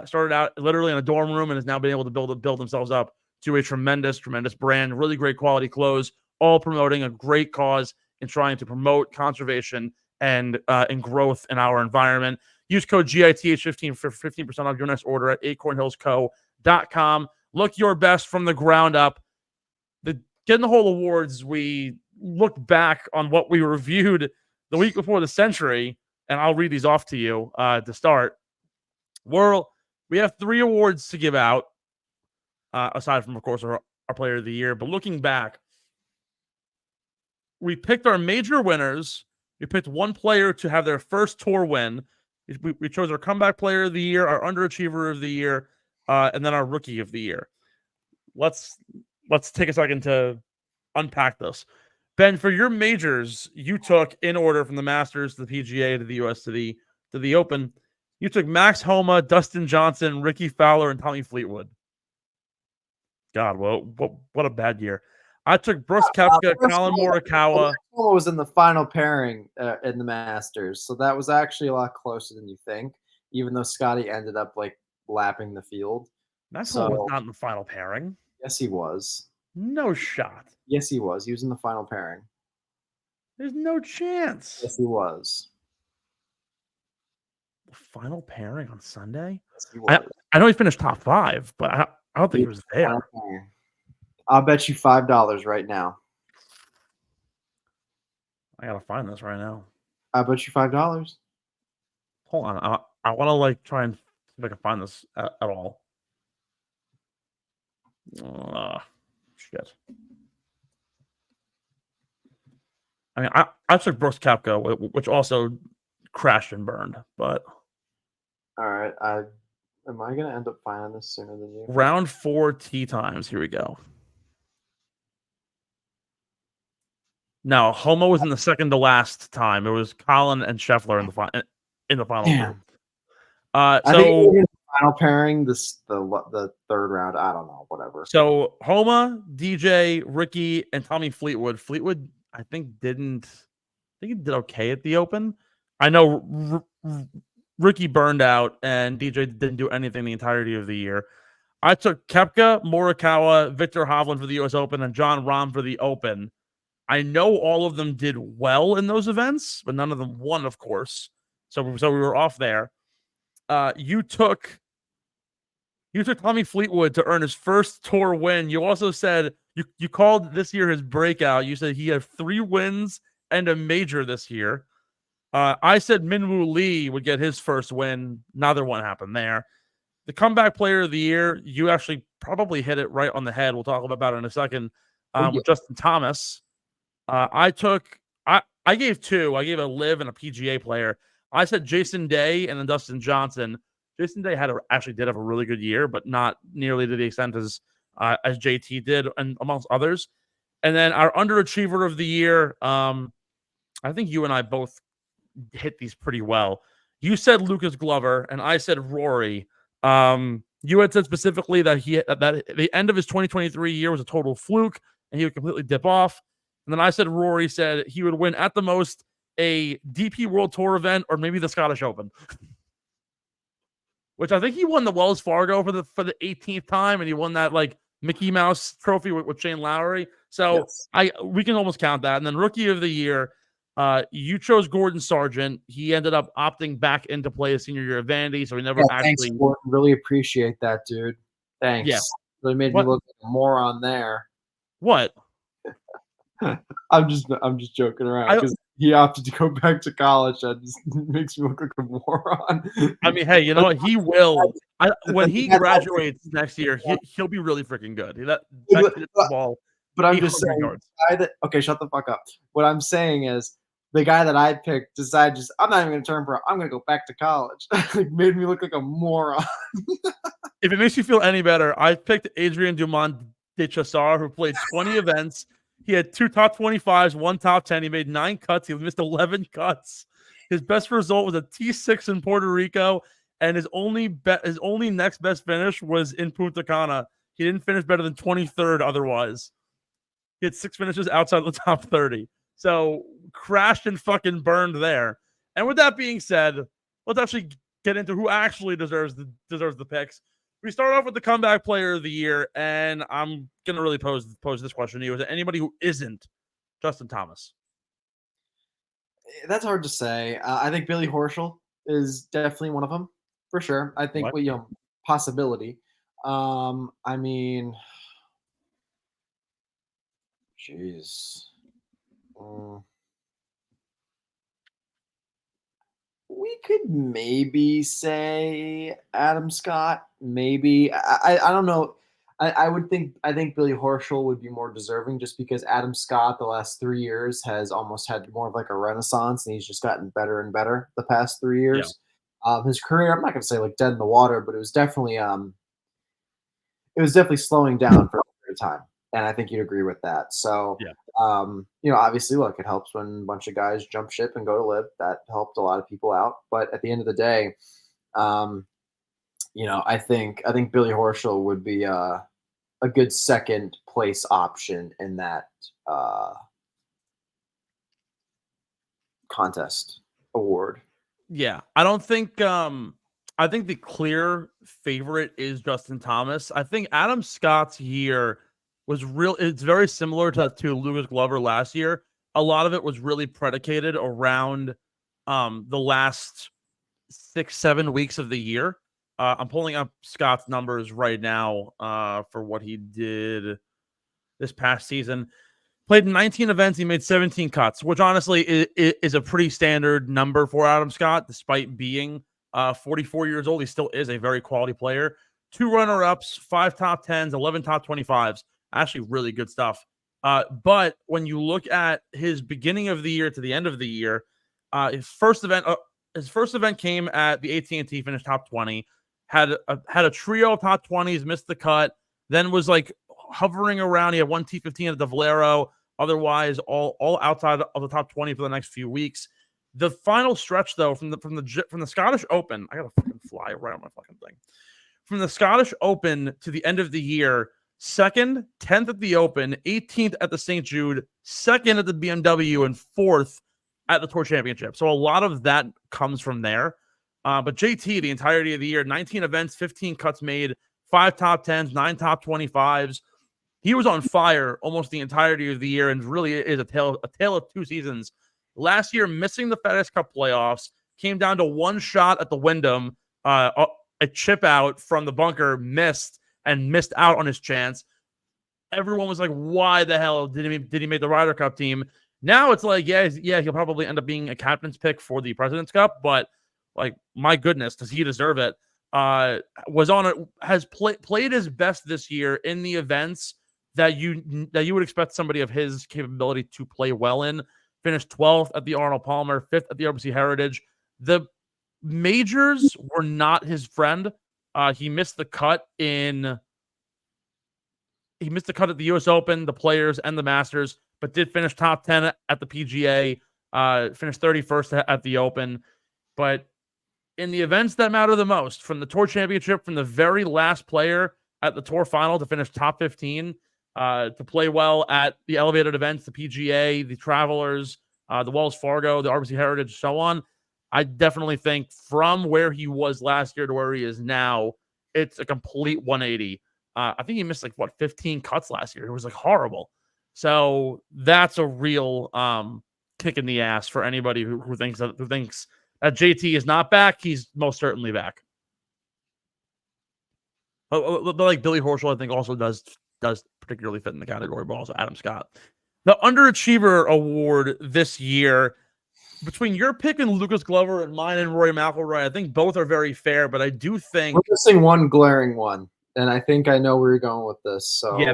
Started out literally in a dorm room and has now been able to build themselves up to a tremendous brand, really great quality clothes, all promoting a great cause and trying to promote conservation and growth in our environment. Use code GITH15 for 15% off your next order at acornhillsco.com. Look your best from the ground up. The Getting the Whole Awards, we looked back on what we reviewed the week before the century, and I'll read these off to you to start. We have 3 awards to give out, aside from, of course, our player of the year. But looking back, we picked our major winners. We picked one player to have their first tour win. We chose our comeback player of the year, our underachiever of the year, and then our rookie of the year. Let's take a second to unpack this. Ben, for your majors, you took in order from the Masters to the PGA to the US to the Open. You took Max Homa, Dustin Johnson, Ricky Fowler, and Tommy Fleetwood. God, what a bad year. I took Brooks Koepka, Colin Morikawa. Homa was in the final pairing in the Masters, so that was actually a lot closer than you think, even though Scottie ended up like lapping the field. Max Homa was not in the final pairing. Yes, he was. No shot. Yes, he was. He was in the final pairing. There's no chance. Yes, he was. The final pairing on Sunday? Yes, he was. I know he finished top 5, but I don't think he was there. I'll bet you $5 right now. I gotta find this right now. I bet you $5. Hold on. I want to try and see if I can find this at all. Shit. I mean, I took Brooks Koepka, which also crashed and burned, but all right. Am I gonna end up finding this sooner than you? Round 4 tee times. Here we go. No, Homa was in the second to last time. It was Colin and Scheffler in the final. Damn. I think the final pairing, the third round. I don't know, whatever. So Homa, DJ, Ricky, and Tommy Fleetwood. Fleetwood, I think he did okay at the Open. I know Ricky burned out, and DJ didn't do anything the entirety of the year. I took Koepka, Morikawa, Victor Hovland for the U.S. Open, and John Rahm for the Open. I know all of them did well in those events, but none of them won, of course. So we were off there. You took Tommy Fleetwood to earn his first tour win. You also said you called this year his breakout. You said he had 3 wins and a major this year. I said Minwoo Lee would get his first win. Neither one happened there. The comeback player of the year, you actually probably hit it right on the head. We'll talk about it in a second. With Justin Thomas. I gave 2. I gave a LIV and a PGA player. I said Jason Day and then Dustin Johnson. Jason Day actually did have a really good year, but not nearly to the extent as JT did, and amongst others. And then our underachiever of the year, I think you and I both hit these pretty well. You said Lucas Glover, and I said Rory. You had said specifically that that the end of his 2023 year was a total fluke, and he would completely dip off. And then I said Rory said he would win at the most a DP World Tour event or maybe the Scottish Open, which I think he won the Wells Fargo for the 18th time, and he won that Mickey Mouse trophy with Shane Lowry. So yes. We can almost count that. And then rookie of the year, you chose Gordon Sargent. He ended up opting back into play his senior year of Vandy, so he never actually. Thanks, Gordon. Really appreciate that, dude. Thanks. Yeah. Really made me look like a moron there. What? I'm just joking around because he opted to go back to college. That just makes me look like a moron. I mean, hey, you know what? He will. When he graduates next year, he'll be really freaking good. But I'm just saying, okay, shut the fuck up. What I'm saying is, the guy that I picked decided I'm not even going to turn pro. I'm going to go back to college. Made me look like a moron. If it makes you feel any better, I picked Adrian Dumont de Chassar, who played 20 events. He had 2 top 25s, 1 top 10. He made 9 cuts. He missed 11 cuts. His best result was a T6 in Puerto Rico, and his only next best finish was in Punta Cana. He didn't finish better than 23rd otherwise. He had 6 finishes outside the top 30. So crashed and fucking burned there. And with that being said, let's actually get into who actually deserves the picks. We start off with the comeback player of the year, and I'm gonna really pose this question to you: is there anybody who isn't Justin Thomas? That's hard to say. I think Billy Horschel is definitely one of them for sure. I think possibility. I mean, jeez. We could maybe say Adam Scott. Maybe I don't know. I think Billy Horschel would be more deserving just because Adam Scott the last 3 years has almost had more of like a renaissance and he's just gotten better and better the past 3 years. Yeah. His career, I'm not gonna say like dead in the water, but it was definitely slowing down for a period of time. And I think you'd agree with that. So, obviously, look, it helps when a bunch of guys jump ship and go to LIV. That helped a lot of people out. But at the end of the day, I think Billy Horschel would be a good second place option in that contest award. Yeah, I don't think. I think the clear favorite is Justin Thomas. I think Adam Scott's year was real. It's very similar to Lucas Glover last year. A lot of it was really predicated around the last 6-7 weeks of the year. I'm pulling up Scott's numbers right now for what he did this past season. Played in 19 events. He made 17 cuts, which honestly is a pretty standard number for Adam Scott, despite being 44 years old. He still is a very quality player. 2 runner-ups, 5 top 10s, 11 top 25s. Actually, really good stuff. But when you look at his beginning of the year to the end of the year, his first event came at the AT&T, finished top 20. Had a trio of top 20s, missed the cut, then was like hovering around. He had 1 T15 at the Valero. Otherwise, all outside of the top 20 for the next few weeks. The final stretch, though, from the Scottish Open, I gotta fucking fly right on my fucking thing. From the Scottish Open to the end of the year, 2nd, 10th at the Open, 18th at the St. Jude, 2nd at the BMW, and 4th at the Tour Championship. So a lot of that comes from there. But JT, the entirety of the year, 19 events, 15 cuts made, 5 top 10s, 9 top 25s. He was on fire almost the entirety of the year and really is a tale of 2 seasons. Last year, missing the FedEx Cup playoffs, came down to 1 shot at the Wyndham, a chip out from the bunker, missed out on his chance. Everyone was like, why the hell did he make the Ryder Cup team? Now it's like, yeah, he'll probably end up being a captain's pick for the President's Cup, but like, my goodness, does he deserve it? Has played his best this year in the events that you would expect somebody of his capability to play well in. Finished 12th at the Arnold Palmer, 5th at the RBC Heritage. The majors were not his friend. He missed the cut at the US Open, the Players, and the Masters, but did finish top 10 at the PGA, finished 31st at the Open. But in the events that matter the most, from the Tour Championship, from the very last player at the Tour Final to finish top 15, to play well at the elevated events, the PGA, the Travelers, the Wells Fargo, the RBC Heritage, so on, I definitely think from where he was last year to where he is now, it's a complete 180. I think he missed 15 cuts last year. It was horrible. So that's a real kick in the ass for anybody who thinks that JT is not back. He's most certainly back. But like Billy Horschel, I think also does particularly fit in the category, but also Adam Scott. The Underachiever Award this year, between your pick and Lucas Glover and mine and Rory McIlroy, I think both are very fair, but I do think we're missing one glaring one, and I think I know where you're going with this. So yeah,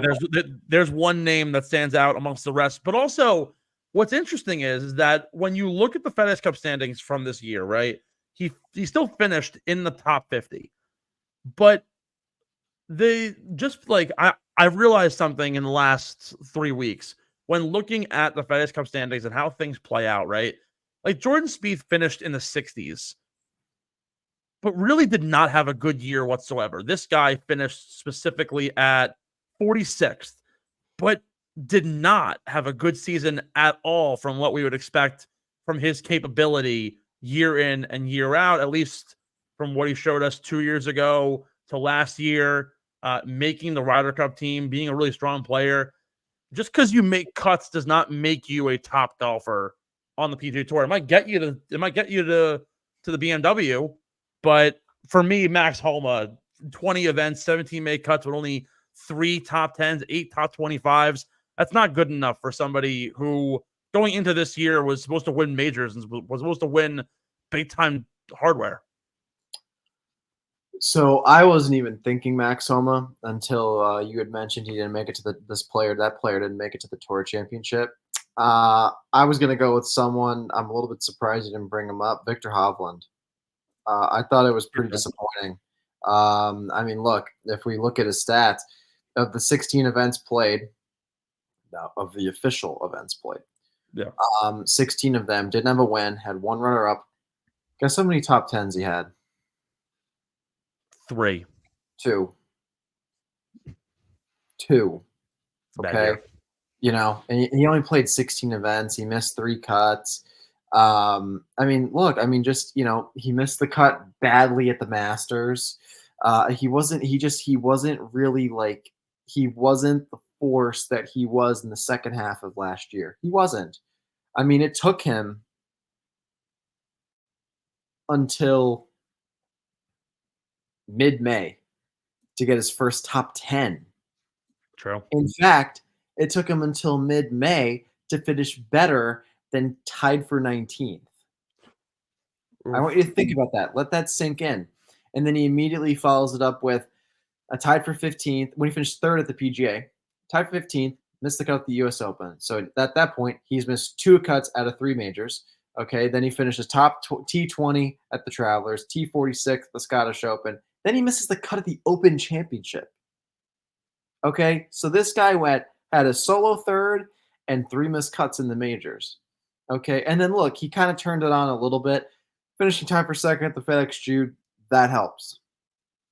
there's one name that stands out amongst the rest, but also what's interesting is that when you look at the FedEx Cup standings from this year, right, he still finished in the top 50, but they just like I realized something in the last 3 weeks when looking at the FedEx Cup standings and how things play out, right? Like Jordan Spieth finished in the 60s, but really did not have a good year whatsoever. This guy finished specifically at 46th, but did not have a good season at all from what we would expect from his capability year in and year out, at least from what he showed us 2 years ago to last year, making the Ryder Cup team, being a really strong player. Just because you make cuts does not make you a top golfer on the PGA Tour. It might get you to the BMW, but for me, Max Homa, 20 events, 17 made cuts with only 3 top 10s, 8 top 25s. That's not good enough for somebody who going into this year was supposed to win majors and was supposed to win big time hardware. So I wasn't even thinking Max Homa until you had mentioned he didn't make it to that player didn't make it to the Tour Championship. I was going to go with someone. I'm a little bit surprised you didn't bring him up, Victor Hovland. I thought it was pretty disappointing. I mean, look, if we look at his stats, of the 16 events played, of the official events played, 16 of them didn't have a win, had 1 runner-up. Guess how many top 10s he had? 3. 2. Okay. You know, and he only played 16 events. He missed 3 cuts. I mean, look, I mean, just, you know, he missed the cut badly at the Masters. He wasn't really like, he wasn't the force that he was in the second half of last year. He wasn't. I mean, it took him until mid-May to get his first top 10. True. In fact, it took him until mid-May to finish better than tied for 19th. I want you to think about that. Let that sink in. And then he immediately follows it up with a tied for 15th when he finished 3rd at the PGA. Tied for 15th, missed the cut at the US Open. So at that point, he's missed 2 cuts out of 3 majors. Okay, then he finishes top T20 at the Travelers, T46 at the Scottish Open. Then he misses the cut at the Open Championship. Okay, so this guy had a solo 3rd and 3 missed cuts in the majors. Okay, and then look, he kind of turned it on a little bit, finishing tied for 2nd at the FedEx Jude. That helps.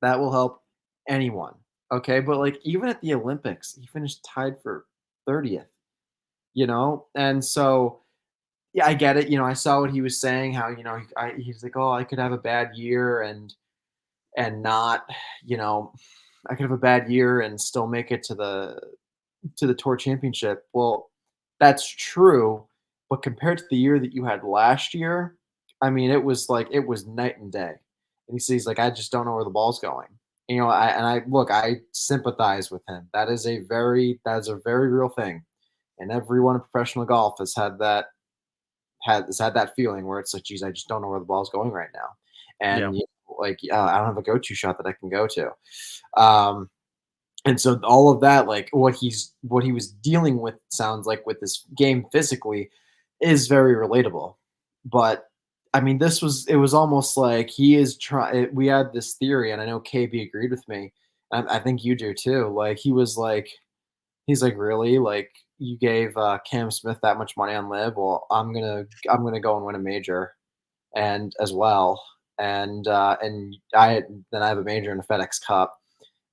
That will help anyone. Okay, but like even at the Olympics, he finished tied for 30th. You know, and so yeah, I get it. You know, I saw what he was saying. How he's like, oh, I could have a bad year and not, you know, I could have a bad year and still make it to the Tour Championship. Well, that's true, but compared to the year that you had last year, I mean, it was night and day. And he says, like, I just don't know where the ball's going. You know, I sympathize with him. That is a very real thing, and everyone in professional golf has had that feeling where it's like, geez, I just don't know where the ball's going right now, and you know, like I don't have a go-to shot that I can go to, and so all of that, like what he was dealing with, sounds like with this game physically, is very relatable, but. I mean, it was almost like he is trying. We had this theory, and I know KB agreed with me. I think you do too. Like he's like, really? Like you gave Cam Smith that much money on LIV? Well, I'm gonna go and win a major, and as well, and I have a major in the FedEx Cup,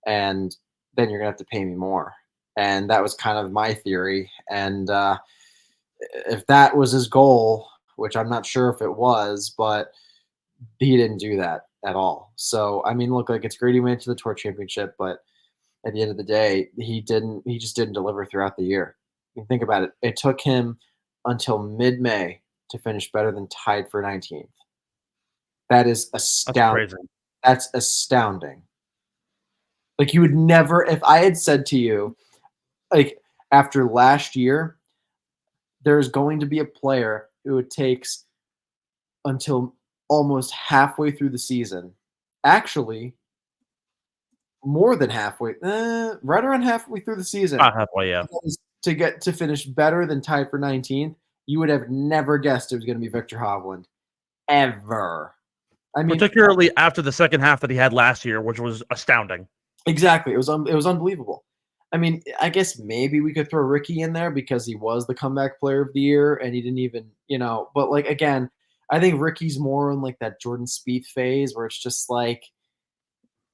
and then you're gonna have to pay me more. And that was kind of my theory. And if that was his goal, which I'm not sure if it was, but he didn't do that at all. So, I mean, look, like it's great he went to the Tour Championship, but at the end of the day, he just didn't deliver throughout the year. I mean, think about it. It took him until mid-May to finish better than tied for 19th. That is astounding. That's astounding. Like you would never, if I had said to you, like after last year, there's going to be a player who it takes until almost halfway through the season. Actually, more than halfway, right around halfway through the season. Halfway, yeah. To get to finish better than tied for 19th, you would have never guessed it was going to be Victor Hovland. Ever. I mean, particularly after the second half that he had last year, which was astounding. Exactly. It was unbelievable. I mean, I guess maybe we could throw Ricky in there because he was the comeback player of the year and he didn't even, but like again, I think Ricky's more in like that Jordan Spieth phase where it's just like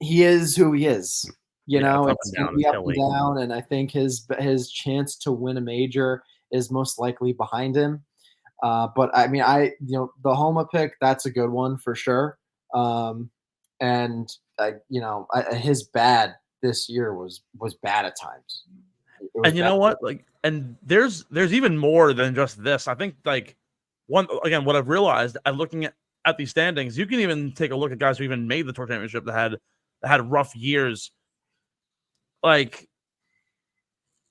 he is who he is. It's going to be up and down, and I think his chance to win a major is most likely behind him. But I mean, the Homa pick, that's a good one for sure. And his bad this year was bad at times. And you know what? Like, and there's even more than just this. I think like what I've realized at looking at these standings, you can even take a look at guys who even made the Tour Championship that had rough years. Like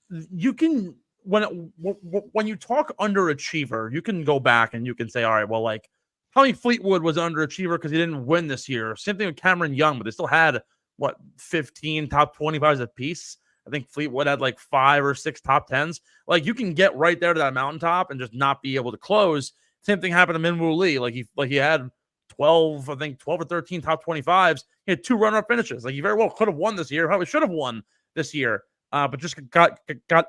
you can when you talk underachiever, you can go back and you can say, all right, well, like Tommy Fleetwood was underachiever because he didn't win this year. Same thing with Cameron Young, but they still had 15 top 25s apiece. I think Fleetwood had like 5 or 6 top 10s. Like you can get right there to that mountaintop and just not be able to close. Same thing happened to Minwoo Lee. Like he had 12 or 13 top 25s. He had 2 runner-up finishes. Like he very well could have won this year. Probably should have won this year. But just got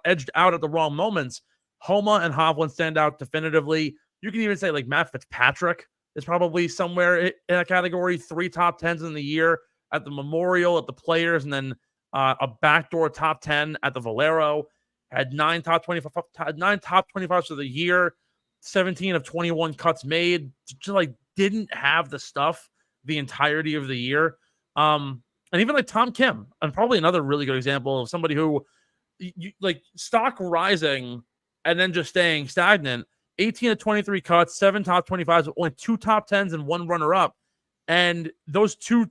edged out at the wrong moments. Homa and Hovland stand out definitively. You can even say like Matt Fitzpatrick is probably somewhere in that category. 3 top 10s in the year at the Memorial, at the Players, and then a backdoor top 10 at the Valero. Had 9 top 25s for the year. 17 of 21 cuts made. Just like didn't have the stuff the entirety of the year. And even like Tom Kim, and probably another really good example of somebody who like stock rising and then just staying stagnant. 18 of 23 cuts, 7 top 25s, only 2 top 10s and 1 runner up. And those two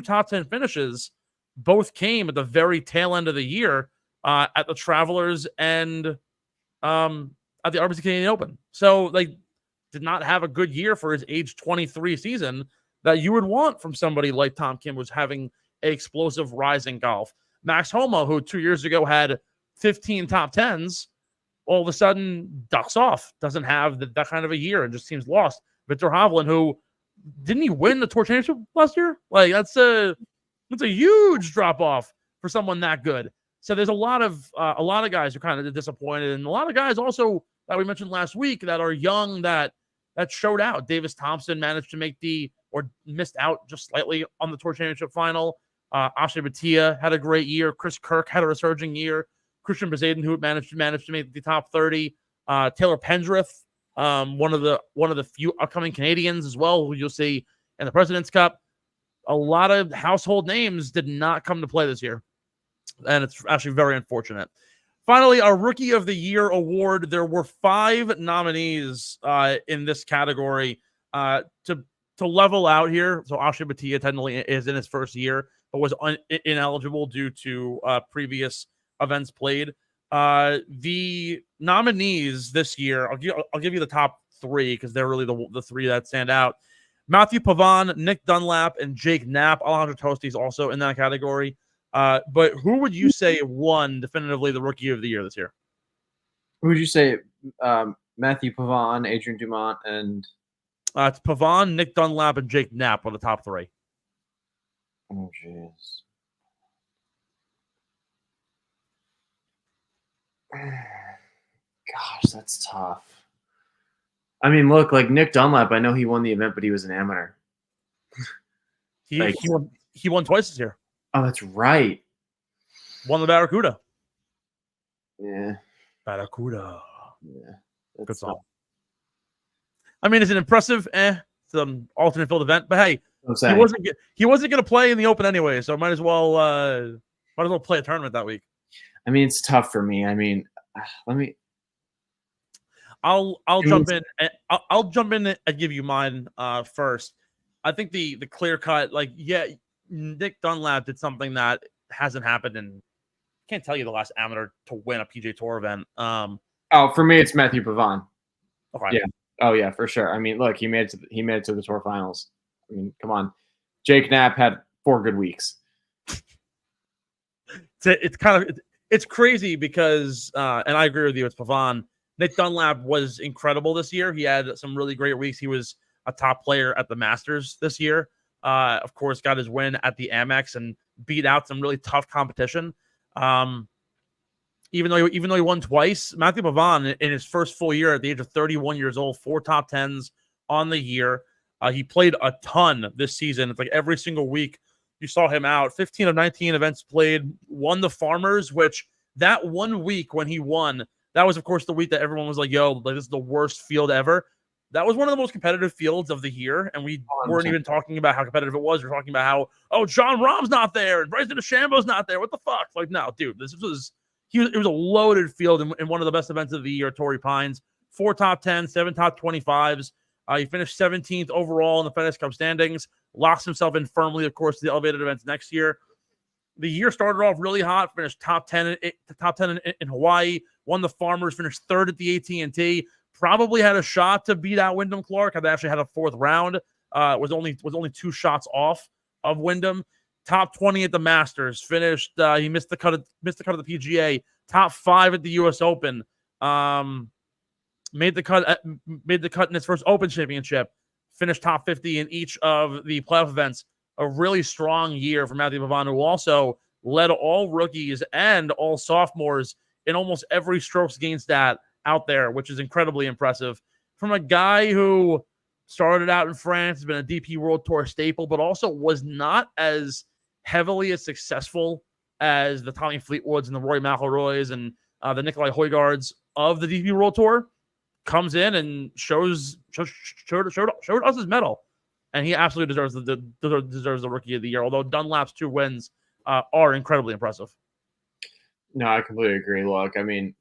top 10 finishes both came at the very tail end of the year at the Travelers and at the RBC Canadian Open. So like did not have a good year for his age 23 season that you would want from somebody like Tom Kim, was having an explosive rise in golf. Max Homa, who 2 years ago had 15 top 10s, all of a sudden ducks off, doesn't have that kind of a year and just seems lost. Victor Hovland, who didn't he win the Tour Championship last year? Like that's a huge drop off for someone that good. So there's a lot of guys who kind of disappointed, and a lot of guys also that we mentioned last week that are young that showed out. Davis Thompson managed to missed out just slightly on the Tour Championship final. Ashley Batia had a great year. Chris Kirk had a resurging year. Christian Bezaden, who managed to make the top 30. Taylor Pendrith, one of the few upcoming Canadians as well, who you'll see in the President's Cup. A lot of household names did not come to play this year, and it's actually very unfortunate. Finally, our Rookie of the Year award. There were 5 nominees in this category to level out here. So Ashley Batia technically is in his first year, but was ineligible due to previous events played. The nominees this year, I'll give you the top 3 because they're really the 3 that stand out. Matthew Pavon, Nick Dunlap, and Jake Knapp. Alejandro Tosti is also in that category. But who would you say won definitively the Rookie of the Year this year? Who would you say? Matthew Pavon, Adrian Dumont, and it's Pavon, Nick Dunlap, and Jake Knapp are the top 3. Oh, jeez. Gosh, that's tough. I mean, look, like Nick Dunlap, I know he won the event, but he was an amateur. He won twice this year. Oh, that's right. Won the Barracuda. Yeah. Barracuda. Yeah. Good song. I mean, it's an impressive some alternate field event, but hey, he wasn't going to play in the Open anyway, so might as well play a tournament that week. I mean, it's tough for me. I mean, I'll jump in. I'll jump in and give you mine first. I think the clear cut, Nick Dunlap did something that hasn't happened in. I can't tell you the last amateur to win a PGA Tour event. For me, it's Matthew Pavon. Okay. Yeah. Oh yeah, for sure. I mean, look, he made it to the Tour Finals. I mean, come on. Jake Knapp had 4 good weeks. It's crazy because, and I agree with you, it's Pavon. Nick Dunlap was incredible this year. He had some really great weeks. He was a top player at the Masters this year. Of course, got his win at the Amex and beat out some really tough competition. Even though he won twice, Matthew Pavon in his first full year at the age of 31 years old, 4 top 10s on the year. He played a ton this season. It's like every single week you saw him out. 15 of 19 events played, won the Farmers, which that 1 week when he won, that was, of course, the week that everyone was like, yo, like, this is the worst field ever. That was one of the most competitive fields of the year, and we weren't even talking about how competitive it was. We're talking about how, oh, John Rahm's not there, and Bryson DeChambeau's not there. What the fuck? Like, no, dude, it was a loaded field in one of the best events of the year, Torrey Pines. 4 top 10s, 7 top 25s. He finished 17th overall in the FedEx Cup standings. Locks himself in firmly, of course, to the elevated events next year. The year started off really hot. Finished top 10 in Hawaii. Won the Farmers. Finished 3rd at the AT&T. Probably had a shot to beat out Wyndham Clark. Had actually had a 4th round. Was only 2 shots off of Wyndham. Top 20 at the Masters. Finished. He missed the cut of the PGA. Top 5 at the U.S. Open. Made the cut in his first Open Championship. Finished top 50 in each of the playoff events. A really strong year for Matthew Pavon, who also led all rookies and all sophomores in almost every strokes gained stat out there, which is incredibly impressive. From a guy who started out in France, has been a DP World Tour staple, but also was not as heavily as successful as the Tommy Fleetwoods and the Rory McIlroys and the Nikolai Højgaards of the DP World Tour, comes in and showed us his medal, and he absolutely deserves the Rookie of the Year. Although Dunlap's 2 wins are incredibly impressive. No, I completely agree. Look, I mean,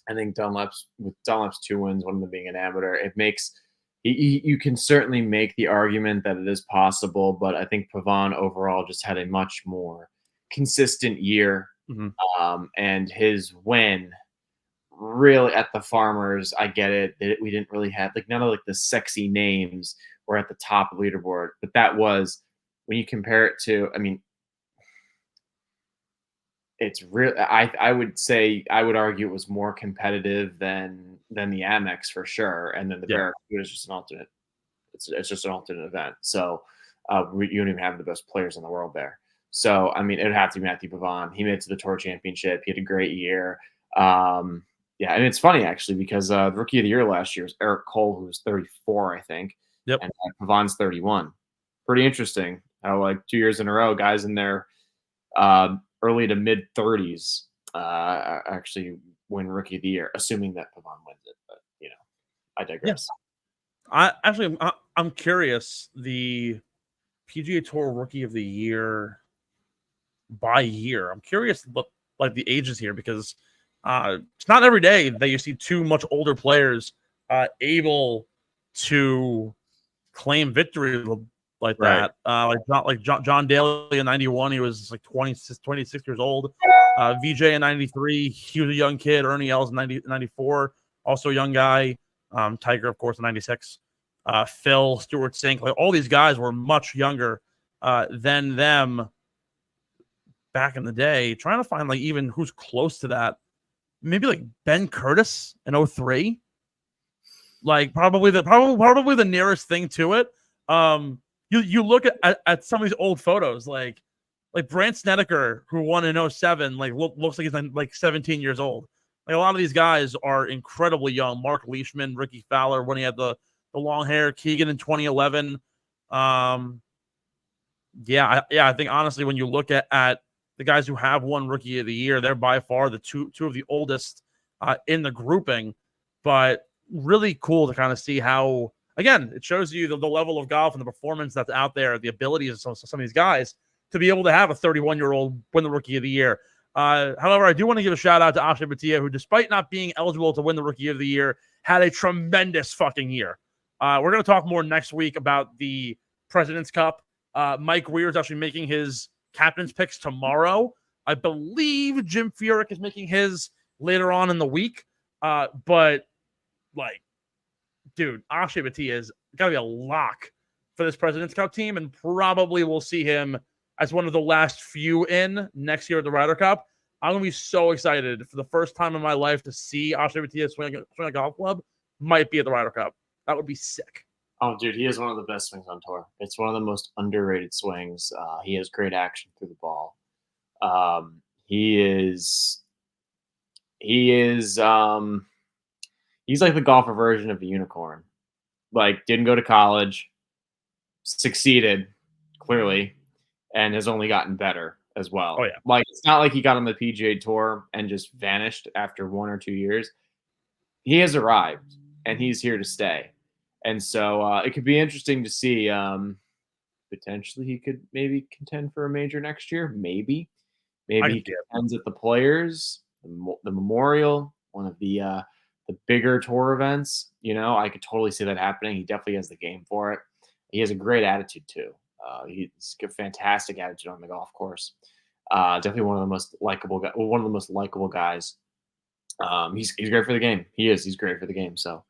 I think Dunlap's 2 wins, one of them being an amateur, it makes you can certainly make the argument that it is possible, but I think Pavon overall just had a much more consistent year, and his win. Really at the Farmers, I get it that we didn't really have like none of like the sexy names were at the top of the leaderboard, but that was when you compare it to, I mean, it's real. I would argue it was more competitive than the Amex for sure, and then the Barracuda is just an alternate. It's just an alternate event, so you don't even have the best players in the world there. So I mean, it would have to be Matthew Pavon. He made it to the Tour Championship. He had a great year. Yeah, and it's funny actually because the Rookie of the Year last year was Eric Cole, who was 34, I think. Yep. And Pavon's 31. Pretty interesting how like 2 years in a row, guys in their early to mid 30s actually win Rookie of the Year, assuming that Pavon wins it. But I digress. Yeah. I'm curious. The PGA Tour Rookie of the Year by year. I'm curious what like the ages here because. It's not every day that you see 2 much older players able to claim victory like that. Like John Daly in 91, he was like 26 years old. VJ in 93, he was a young kid. Ernie Els in 94, also a young guy. Tiger, of course, in 96. Phil, Stuart Sink, like all these guys were much younger than them back in the day. Trying to find like even who's close to that. Maybe like Ben Curtis in 03. Like probably the nearest thing to it. You look at some of these old photos, like Brandt Snedeker, who won in 07, like looks like he's like 17 years old. Like a lot of these guys are incredibly young. Mark Leishman, Ricky Fowler when he had the long hair, Keegan in 2011. I think honestly when you look at the guys who have won Rookie of the Year, they're by far the two of the oldest in the grouping. But really cool to kind of see how, again, it shows you the level of golf and the performance that's out there, the abilities of some of these guys to be able to have a 31-year-old win the Rookie of the Year. However, I do want to give a shout out to Akshay Bhatia, who, despite not being eligible to win the Rookie of the Year, had a tremendous fucking year. We're going to talk more next week about the President's Cup. Mike Weir is actually making his captain's picks tomorrow. I believe Jim Furyk is making his later on in the week. But like, dude, Akshay Bhatia is got to be a lock for this President's Cup team, and probably we'll see him as one of the last few in next year at the Ryder Cup. I'm going to be so excited for the first time in my life to see Akshay Bhatia swing a golf club. Might be at the Ryder Cup. That would be sick. Oh, dude, he has one of the best swings on tour. It's one of the most underrated swings. He has great action through the ball. He's like the golfer version of a unicorn. Like, didn't go to college, succeeded clearly, and has only gotten better as well. Oh, yeah. Like, it's not like he got on the PGA Tour and just vanished after 1 or 2 years. He has arrived, and he's here to stay. And so it could be interesting to see. Potentially, he could maybe contend for a major next year. Maybe he contends at the Players, the Memorial, one of the bigger tour events. You know, I could totally see that happening. He definitely has the game for it. He has a great attitude too. He's got fantastic attitude on the golf course. Definitely one of the most likable guys. He's great for the game. He's great for the game. So,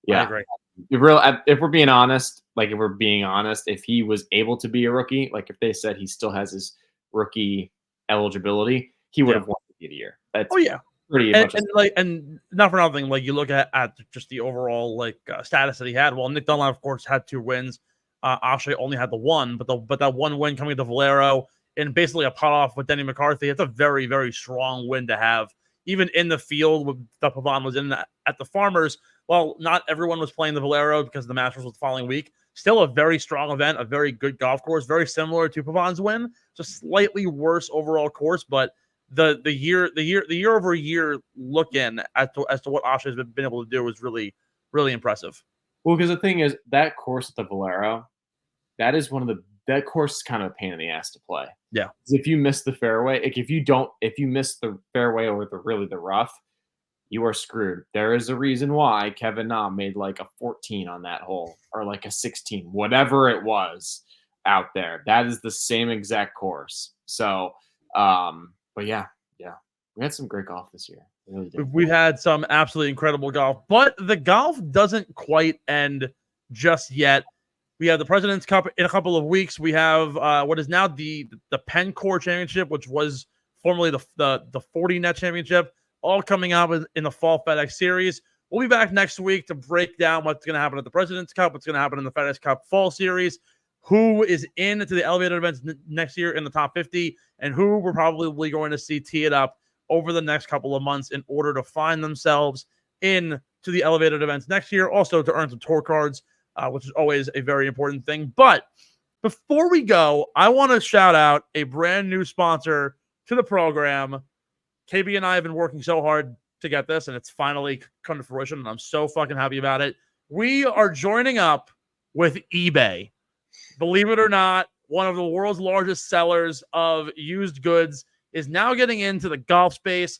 yeah. I agree. If we're being honest, if he was able to be a rookie, like if they said he still has his rookie eligibility, he would have won Rookie of the Year. That's pretty much. And not for nothing, like you look at just the overall status that he had. Well, Nick Dunlap, of course, had 2 wins. Ashley only had the 1, but that 1 win coming to Valero and basically a putt off with Denny McCarthy. It's a very, very strong win to have, even in the field that Pavon was in at the Farmers. Well, not everyone was playing the Valero because the Masters was the following week. Still a very strong event, a very good golf course, very similar to Pavon's win. Just slightly worse overall course, but the year over year look in as to what Asha has been able to do is really, really impressive. Well, because the thing is, that course at the Valero, that course is kind of a pain in the ass to play. Yeah. If you miss the fairway, like if you miss the fairway or the rough, you are screwed. There is a reason why Kevin Na made like a 14 on that hole or like a 16, whatever it was out there. That is the same exact course. So, but yeah, we had some great golf this year. We really did. We've had some absolutely incredible golf, but the golf doesn't quite end just yet. We have the President's Cup in a couple of weeks. We have what is now the Penn Core Championship, which was formerly the 40 Net Championship, all coming out in the Fall FedEx Series. We'll be back next week to break down what's going to happen at the President's Cup, what's going to happen in the FedEx Cup Fall Series, who is into the elevated events next year in the top 50, and who we're probably going to see tee it up over the next couple of months in order to find themselves into the elevated events next year, also to earn some tour cards, which is always a very important thing. But before we go, I want to shout out a brand new sponsor to the program. KB and I have been working so hard to get this, and it's finally come to fruition, and I'm so fucking happy about it. We are joining up with eBay. Believe it or not, one of the world's largest sellers of used goods is now getting into the golf space.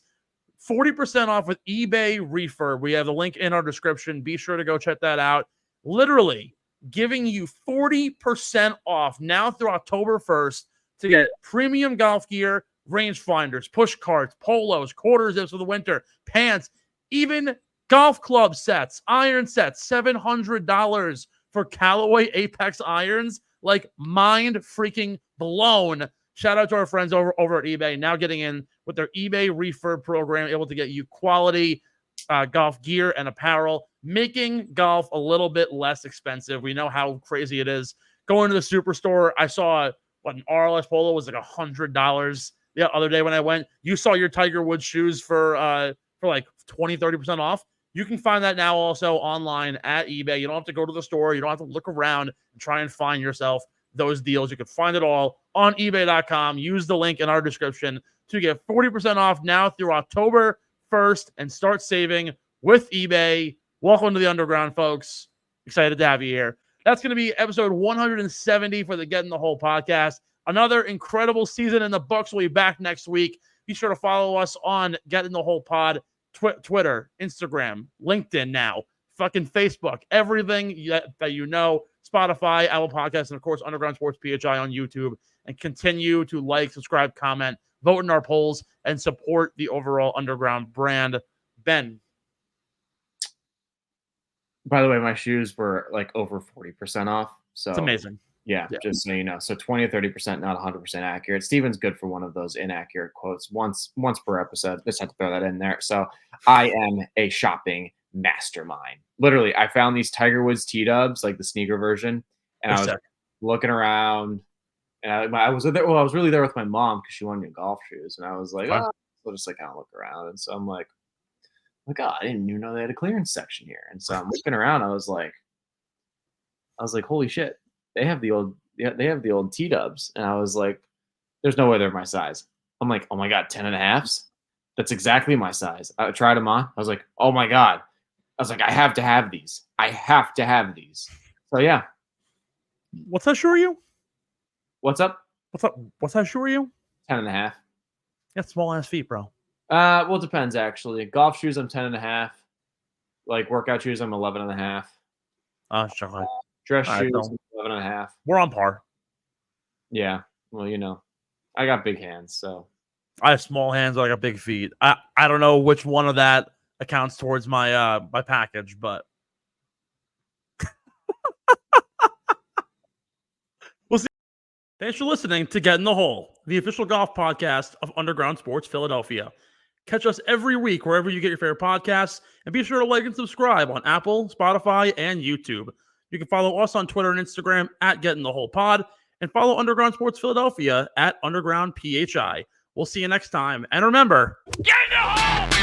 40% off with eBay Refurb. We have the link in our description. Be sure to go check that out. Literally giving you 40% off now through October 1st to get premium golf gear, rangefinders, push carts, polos, quarter zips for the winter, pants, even golf club sets, iron sets, $700 for Callaway Apex irons. Like, mind freaking blown. Shout out to our friends over at eBay, now getting in with their eBay Refurb program, able to get you quality golf gear and apparel, making golf a little bit less expensive. We know how crazy it is. Going to the Superstore, I saw an RLS polo was like $100 the other day when I went. You saw your Tiger Woods shoes for like 20-30% off. You can find that now also online at eBay. You don't have to go to the store. You don't have to look around and try and find yourself those deals. You can find it all on ebay.com. Use the link in our description to get 40% off now through October 1st and start saving with eBay. Welcome to the underground, folks. Excited to have you here. That's going to be episode 170 for the Get in the Hole podcast. Another incredible season in the books. We'll be back next week. Be sure to follow us on Get in the Hole Pod, Twitter, Instagram, LinkedIn now, fucking Facebook, everything that you know, Spotify, Apple Podcasts, and of course, Underground Sports PHI on YouTube. And continue to like, subscribe, comment, vote in our polls, and support the overall Underground brand. Ben. By the way, my shoes were like over 40% off. So it's amazing. Yeah, just so you know. So 20 or 30%, not 100% accurate. Steven's good for one of those inaccurate quotes once per episode. Just have to throw that in there. So I am a shopping mastermind. Literally, I found these Tiger Woods T-dubs, like the sneaker version, and I was looking around, and I was there. Well, I was really there with my mom because she wanted new golf shoes, and I was like, oh, I'll just like kind of look around, and so I'm like, oh, I didn't even know they had a clearance section here, and so I'm looking around. I was like, holy shit, they have the old T-dubs, and I was like, there's no way they're my size. I'm like, oh my god, 10.5s. That's exactly my size. I tried them on. I was like, oh my god. I was like, I have to have these. I have to have these. So yeah. What's that shoe are you? What's up? What's that shoe are you? 10.5. That's small ass feet, bro. Well, it depends actually. Golf shoes, I'm 10.5. Like workout shoes, I'm 11.5. Chocolate. Dress shoes, 11.5. We're on par. Yeah. Well, you know, I got big hands, so. I have small hands, I got big feet. I don't know which one of that accounts towards my my package, but we'll see. Thanks for listening to Get in the Hole, the official golf podcast of Underground Sports Philadelphia. Catch us every week wherever you get your favorite podcasts, and be sure to like and subscribe on Apple, Spotify, and YouTube. You can follow us on Twitter and Instagram at Get in the Hole Pod, and follow Underground Sports Philadelphia at Underground PHI. We'll see you next time. And remember, get in the hole!